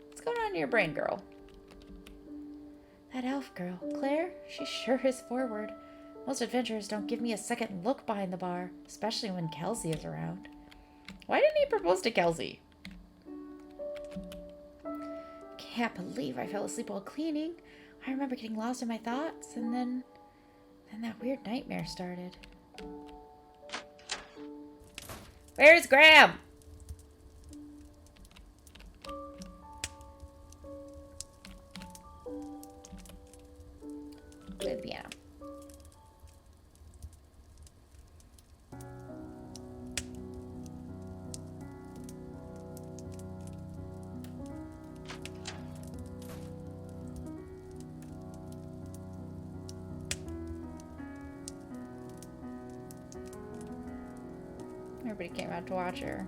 What's going on in your brain, girl? That elf girl, Claire, she sure is forward. Most adventurers don't give me a second look behind the bar, especially when Kelsey is around. Why didn't he propose to Kelsey? Can't believe I fell asleep while cleaning. I remember getting lost in my thoughts, and then that weird nightmare started. Where's Graham? Play the piano. Everybody came out to watch her.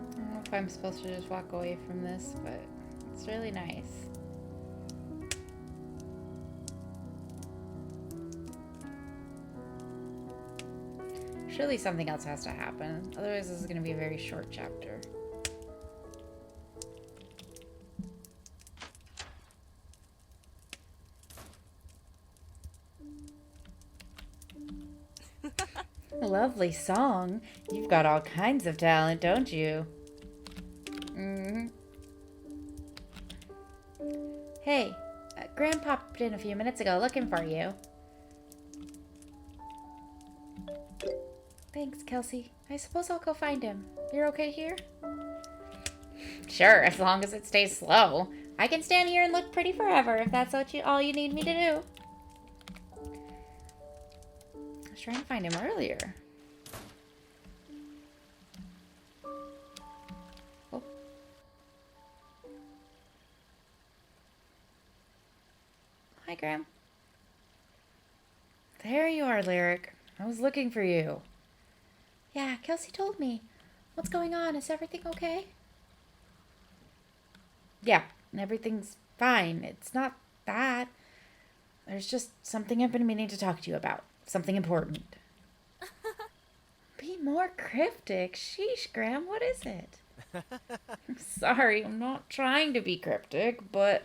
I don't know if I'm supposed to just walk away from this, but it's really nice. Surely something else has to happen. Otherwise, this is going to be a very short chapter. Lovely song. You've got all kinds of talent, don't you? Mm-hmm. Hey, Graham popped in a few minutes ago looking for you. Thanks, Kelsey. I suppose I'll go find him. You're okay here? Sure, as long as it stays slow. I can stand here and look pretty forever if that's all you need me to do. I was trying to find him earlier. Oh. Hi, Graham. There you are, Lyric. I was looking for you. Yeah, Kelsey told me. What's going on? Is everything okay? Yeah, everything's fine. It's not bad. There's just something I've been meaning to talk to you about. Something important. Be more cryptic. Sheesh, Graham, what is it? I'm sorry, I'm not trying to be cryptic, but...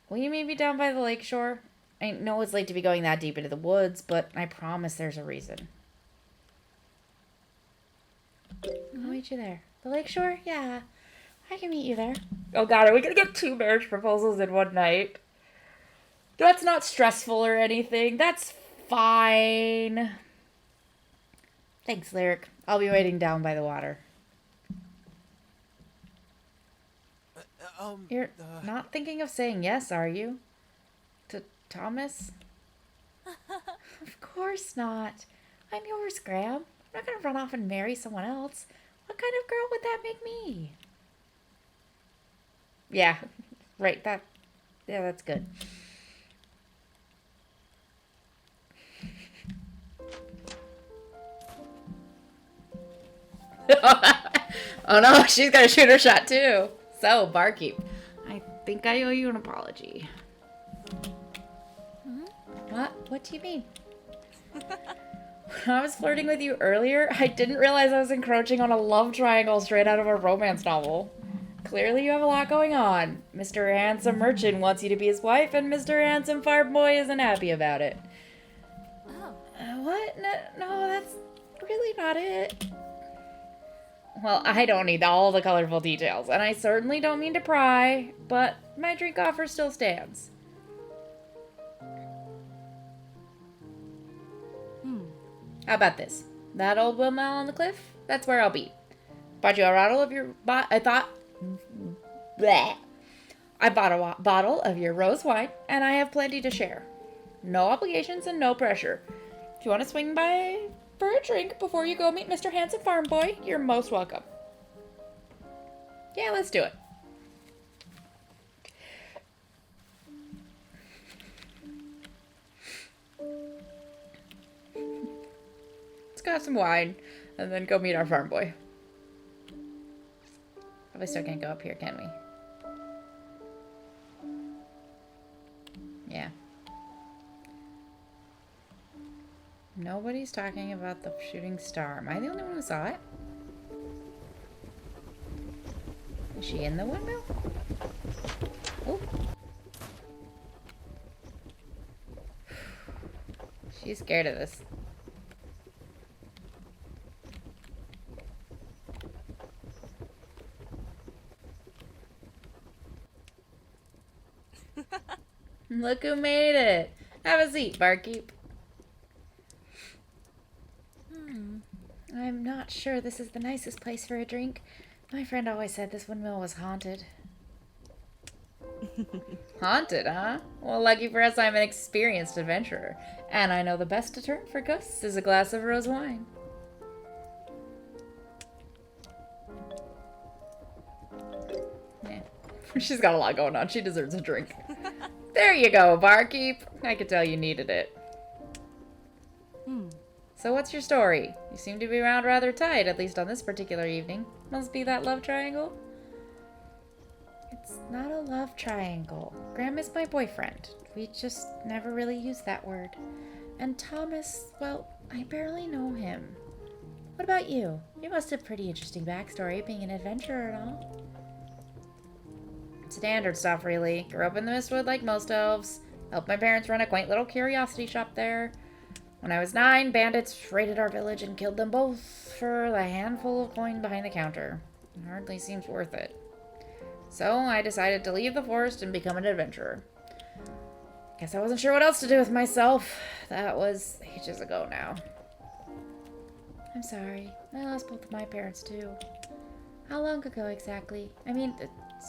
Will you meet me down by the lakeshore? I know it's late to be going that deep into the woods, but I promise there's a reason. I'll meet you there. The lakeshore? Yeah. I can meet you there. Oh god, are we gonna get 2 marriage proposals in one night? That's not stressful or anything. That's fine. Thanks, Lyric. I'll be waiting down by the water. You're not thinking of saying yes, are you? To Thomas? Of course not. I'm yours, Graham. I'm not gonna run off and marry someone else. What kind of girl would that make me? Yeah, right. That's good. Oh no, she's gonna shoot her shot too. So, barkeep, I think I owe you an apology. What? What do you mean? When I was flirting with you earlier, I didn't realize I was encroaching on a love triangle straight out of a romance novel. Clearly you have a lot going on. Mr. Handsome Merchant wants you to be his wife, and Mr. Handsome Farm Boy isn't happy about it. Oh. What? No, that's really not it. Well, I don't need all the colorful details, and I certainly don't mean to pry, but my drink offer still stands. How about this? That old windmill on the cliff? That's where I'll be. Bought you a bottle of your... Bleh. I bought a bottle of your rose wine, and I have plenty to share. No obligations and no pressure. If you want to swing by for a drink before you go meet Mr. Handsome Farm Boy, you're most welcome. Yeah, let's do it. Let's go have some wine, and then go meet our farm boy. Probably still can't go up here, can we? Yeah. Nobody's talking about the shooting star. Am I the only one who saw it? Is she in the windmill? Oh. She's scared of this. Look who made it. Have a seat, barkeep. I'm not sure this is the nicest place for a drink. My friend always said this windmill was haunted. Haunted, huh? Well, lucky for us, I'm an experienced adventurer. And I know the best deterrent for ghosts is a glass of rose wine. Yeah. She's got a lot going on. She deserves a drink. There you go, barkeep. I could tell you needed it. So what's your story? You seem to be around rather tight, at least on this particular evening. Must be that love triangle? It's not a love triangle. Graham is my boyfriend. We just never really use that word. And Thomas, well, I barely know him. What about you? You must have a pretty interesting backstory, being an adventurer and all. Standard stuff, really. Grew up in the Mistwood like most elves. Helped my parents run a quaint little curiosity shop there. When I was 9, bandits raided our village and killed them both for the handful of coin behind the counter. It hardly seems worth it. So I decided to leave the forest and become an adventurer. Guess I wasn't sure what else to do with myself. That was ages ago now. I'm sorry. I lost both of my parents too. How long ago exactly?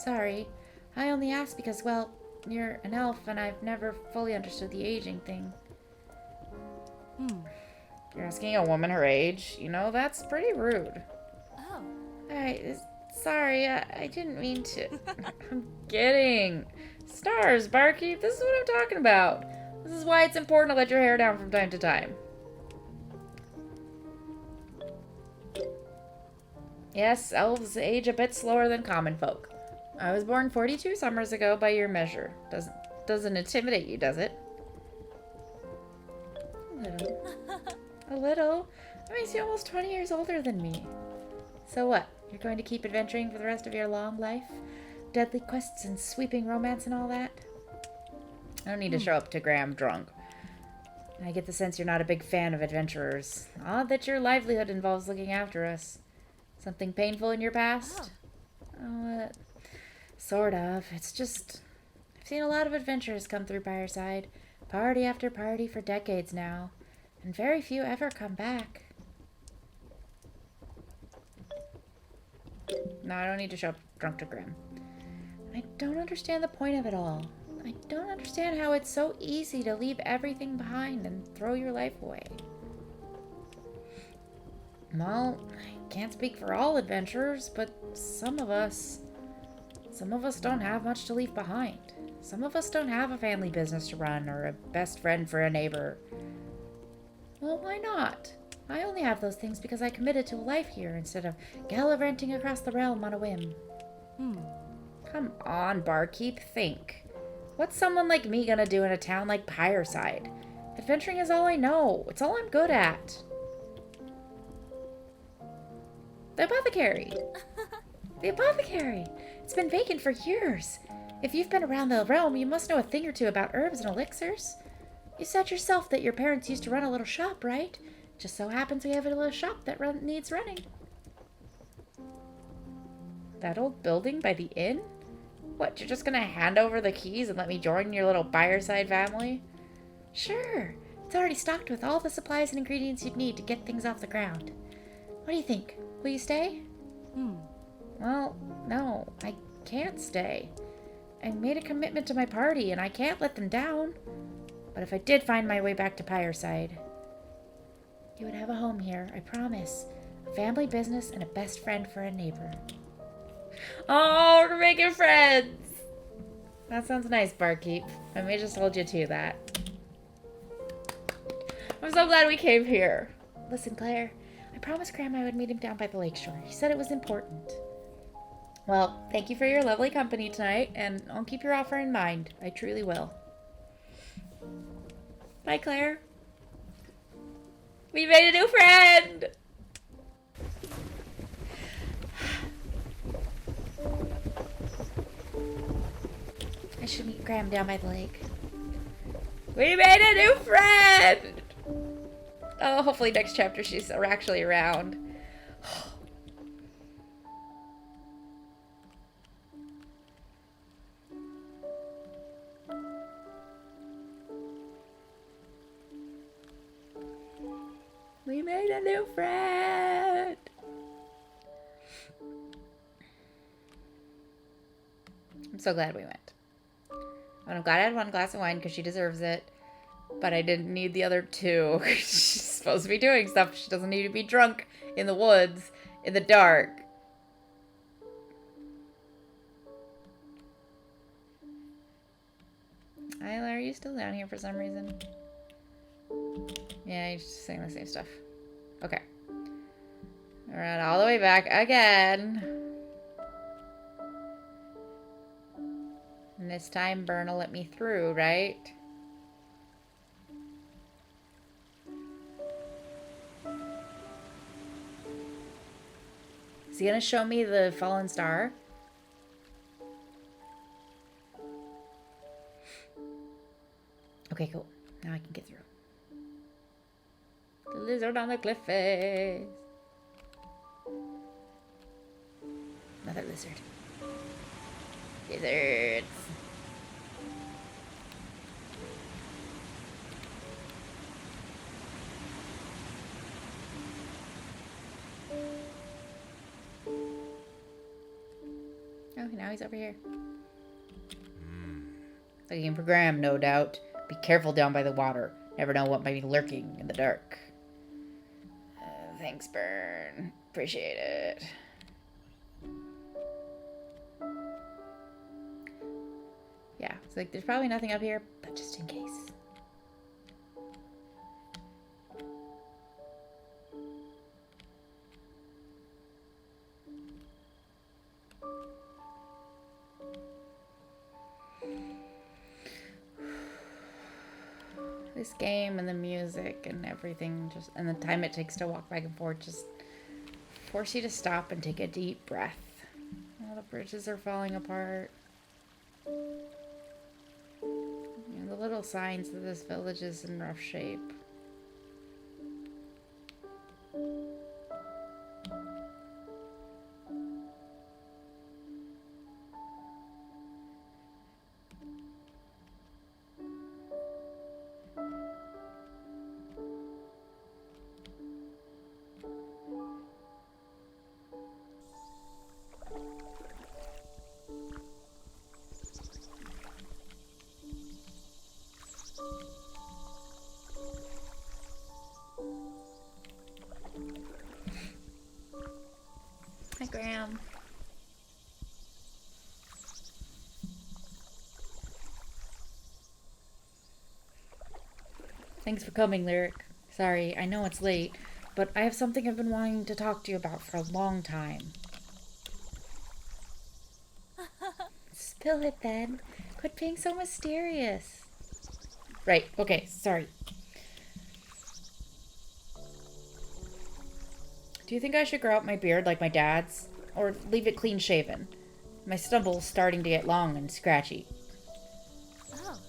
Sorry. I only asked because, well, you're an elf and I've never fully understood the aging thing. You're asking a woman her age? You know, that's pretty rude. Oh. Sorry, I didn't mean to. I'm kidding. Stars, barkeep, this is what I'm talking about. This is why it's important to let your hair down from time to time. Yes, elves age a bit slower than common folk. I was born 42 summers ago by your measure. Doesn't intimidate you, does it? A little. A little? That makes you almost 20 years older than me. So what? You're going to keep adventuring for the rest of your long life? Deadly quests and sweeping romance and all that? I don't need to show up to Graham drunk. I get the sense you're not a big fan of adventurers. Odd that your livelihood involves looking after us. Something painful in your past? Sort of. It's just... I've seen a lot of adventurers come through by our side. Party after party for decades now. And very few ever come back. No, I don't need to show up drunk to Graham. I don't understand the point of it all. I don't understand how it's so easy to leave everything behind and throw your life away. Well, I can't speak for all adventurers, but some of us don't have much to leave behind. Some of us don't have a family business to run or a best friend for a neighbor. Well, why not? I only have those things because I committed to a life here instead of gallivanting across the realm on a whim. Come on, barkeep, think. What's someone like me gonna do in a town like Pyreside? Adventuring is all I know. It's all I'm good at. The apothecary. The apothecary. It's been vacant for years. If you've been around the realm, you must know a thing or two about herbs and elixirs. You said yourself that your parents used to run a little shop, right? Just so happens we have a little shop that needs running. That old building by the inn? What, you're just gonna hand over the keys and let me join your little Fireside family? Sure. It's already stocked with all the supplies and ingredients you'd need to get things off the ground. What do you think? Will you stay? Well, no, I can't stay. I made a commitment to my party, and I can't let them down. But if I did find my way back to Pyreside, you would have a home here, I promise. A family business and a best friend for a neighbor. Oh, we're making friends! That sounds nice, barkeep. I may just hold you to that. I'm so glad we came here. Listen, Claire, I promised Grandma I would meet him down by the lakeshore. He said it was important. Well, thank you for your lovely company tonight, and I'll keep your offer in mind. I truly will. Bye, Claire. We made a new friend! I should meet Graham down by the lake. We made a new friend! Oh, hopefully next chapter she's actually around. We made a new friend! I'm so glad we went. And I'm glad I had one glass of wine because she deserves it. But I didn't need the other two. She's supposed to be doing stuff. She doesn't need to be drunk in the woods in the dark. Isla, are you still down here for some reason? Yeah, you're just saying the same stuff. Okay. Run all the way back again. And this time Byrne will let me through, right? Is he gonna show me the fallen star? Okay, cool. Now I can get through. The lizard on the cliff face. Another lizard. Lizards. Oh, now he's over here. Looking for Graham, no doubt. Be careful down by the water. Never know what might be lurking in the dark. Thanks, Byrne. Appreciate it. Yeah, it's like there's probably nothing up here, but just in case. This game and the music and everything, just and the time it takes to walk back and forth, just force you to stop and take a deep breath. All the bridges are falling apart. And the little signs that this village is in rough shape. Hi, Graham. Thanks for coming, Lyric. Sorry, I know it's late, but I have something I've been wanting to talk to you about for a long time. Spill it then. Quit being so mysterious. Right, okay, sorry. Do you think I should grow out my beard like my dad's? Or leave it clean shaven? My stubble's starting to get long and scratchy. Oh.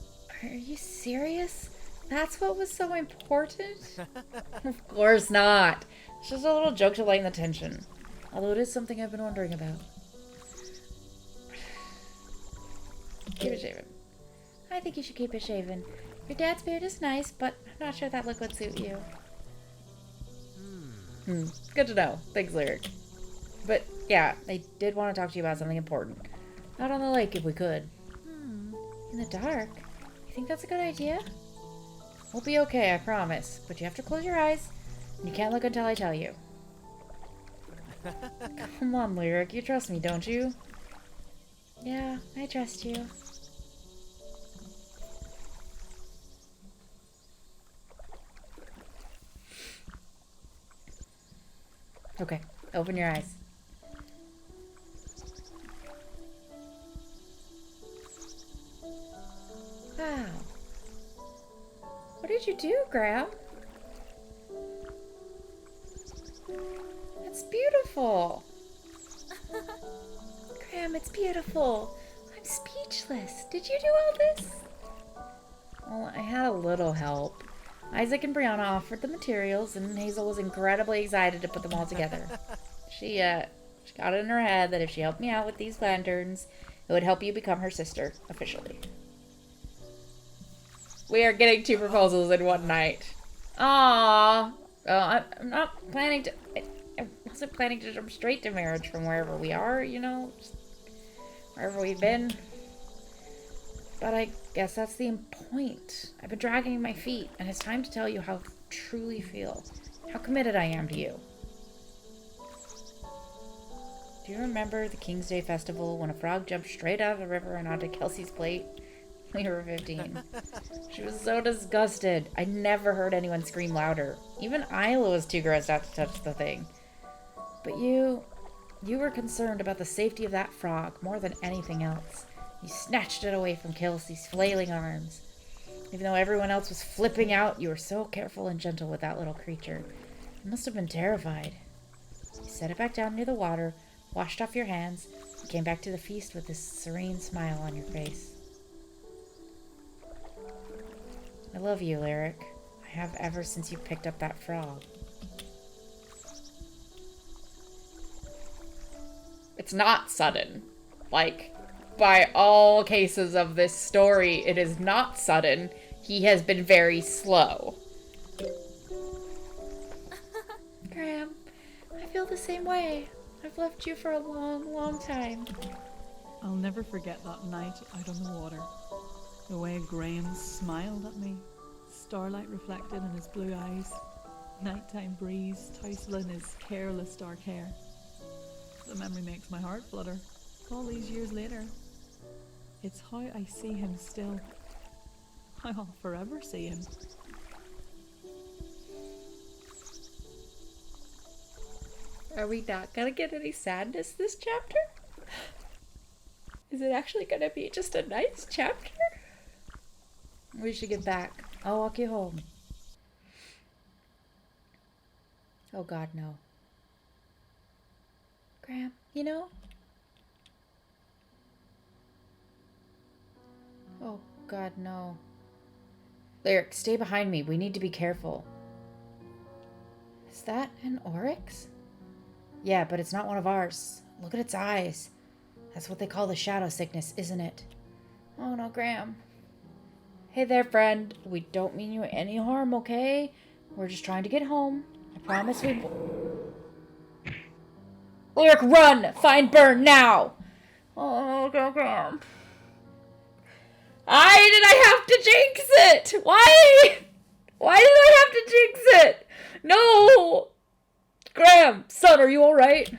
Are you serious? That's what was so important? Of course not. It's just a little joke to lighten the tension. Although it is something I've been wondering about. Keep it shaven. I think you should keep it shaven. Your dad's beard is nice, but I'm not sure that look would suit you. Good to know. Thanks, Lyric. But yeah, I did want to talk to you about something important. Out on the lake if we could. In the dark? You think that's a good idea? We'll be okay, I promise. But you have to close your eyes, and you can't look until I tell you. Come on, Lyric. You trust me, don't you? Yeah, I trust you. Okay, open your eyes. Wow. What did you do, Graham? It's beautiful. Graham, it's beautiful. I'm speechless. Did you do all this? Well, I had a little help. Isaac and Brianna offered the materials, and Hazel was incredibly excited to put them all together. She got it in her head that if she helped me out with these lanterns, it would help you become her sister, officially. We are getting 2 proposals in one night. Aww. Well, I'm not planning to... I wasn't planning to jump straight to marriage from wherever we are, you know? Just wherever we've been. But I guess that's the point. I've been dragging my feet, and it's time to tell you how I truly feel. How committed I am to you. Do you remember the King's Day festival when a frog jumped straight out of the river and onto Kelsey's plate? We were 15. She was so disgusted. I never heard anyone scream louder. Even Isla was too grossed out to touch the thing. But you were concerned about the safety of that frog more than anything else. You snatched it away from Kelsey's flailing arms. Even though everyone else was flipping out, you were so careful and gentle with that little creature. You must have been terrified. You set it back down near the water, washed off your hands, and came back to the feast with this serene smile on your face. I love you, Lyric. I have ever since you picked up that frog. It's not sudden. Like, by all cases of this story, it is not sudden. He has been very slow. Graham, I feel the same way. I've loved you for a long, long time. I'll never forget that night out on the water. The way Graham smiled at me, starlight reflected in his blue eyes, nighttime breeze tousling his careless dark hair. The memory makes my heart flutter, all these years later. It's how I see him still. How I'll forever see him. Are we not gonna get any sadness this chapter? Is it actually gonna be just a nice chapter? We should get back. I'll walk you home. Oh God, no. Graham, you know? Oh God, no. Lyric, stay behind me. We need to be careful. Is that an oryx? Yeah, but it's not one of ours. Look at its eyes. That's what they call the shadow sickness, isn't it? Oh no, Graham. Hey there, friend. We don't mean you any harm, okay? We're just trying to get home. I promise we... Lyric, run! Find Burn now! Oh, no, Graham. Why did I have to jinx it? Why? Why did I have to jinx it? No! Graham, son, are you alright?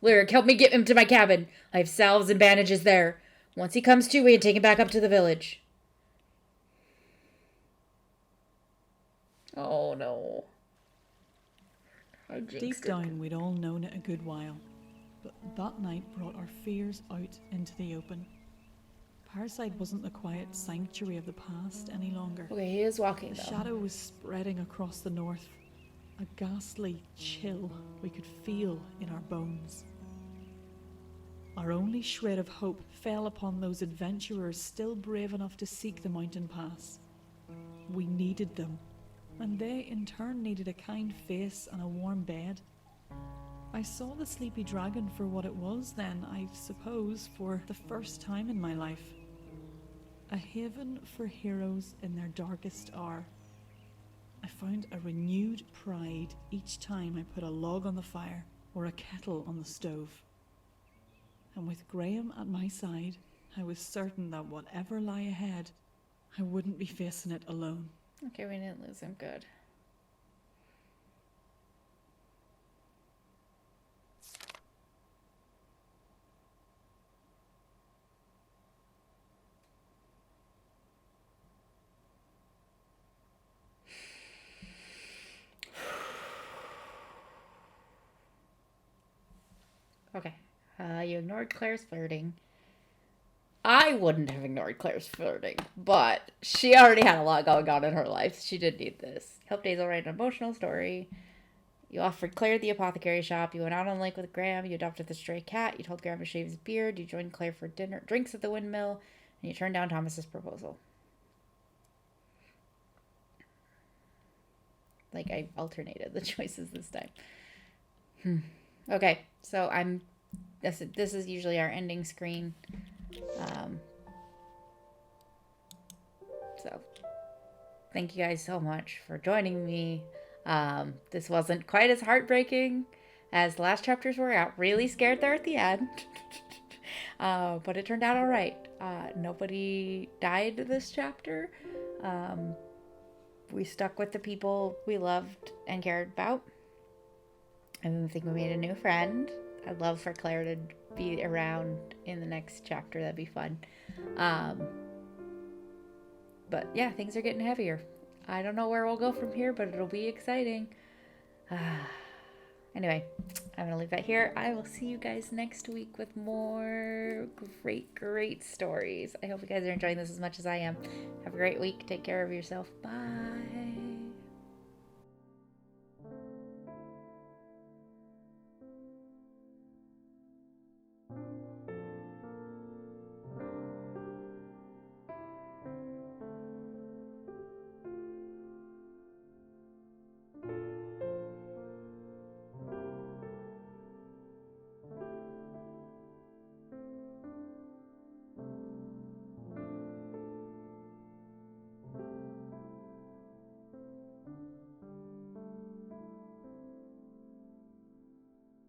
Lyric, help me get him to my cabin. I have salves and bandages there. Once he comes to, we can take him back up to the village. Oh, no. Deep down, we'd all known it a good while, but that night brought our fears out into the open. Parside wasn't the quiet sanctuary of the past any longer. Okay, he is walking, The though. shadow was spreading across the north, a ghastly chill we could feel in our bones. Our only shred of hope fell upon those adventurers still brave enough to seek the mountain pass. We needed them, and they in turn needed a kind face and a warm bed. I saw the sleepy dragon for what it was then, I suppose, for the first time in my life. A haven for heroes in their darkest hour. I found a renewed pride each time I put a log on the fire or a kettle on the stove. And with Graham at my side, I was certain that whatever lay ahead, I wouldn't be facing it alone. Okay, we didn't lose him. Good. Okay. You ignored Claire's flirting. I wouldn't have ignored Claire's flirting, but she already had a lot going on in her life. She did need this. You helped Hazel write an emotional story. You offered Claire the apothecary shop. You went out on the lake with Graham. You adopted the stray cat. You told Graham to shave his beard. You joined Claire for drinks at the windmill. And you turned down Thomas's proposal. Like, I alternated the choices this time. Okay, so this is usually our ending screen. So thank you guys so much for joining me. This wasn't quite as heartbreaking as the last chapters were. I got really scared there at the end. But it turned out all right. Nobody died this chapter. We stuck with the people we loved and cared about. I think we made a new friend. I'd love for Claire to be around in the next chapter. That'd be fun. But yeah, things are getting heavier. I don't know where we'll go from here, but it'll be exciting. Anyway, I'm going to leave that here. I will see you guys next week with more great stories. I hope you guys are enjoying this as much as I am. Have a great week. Take care of yourself. Bye.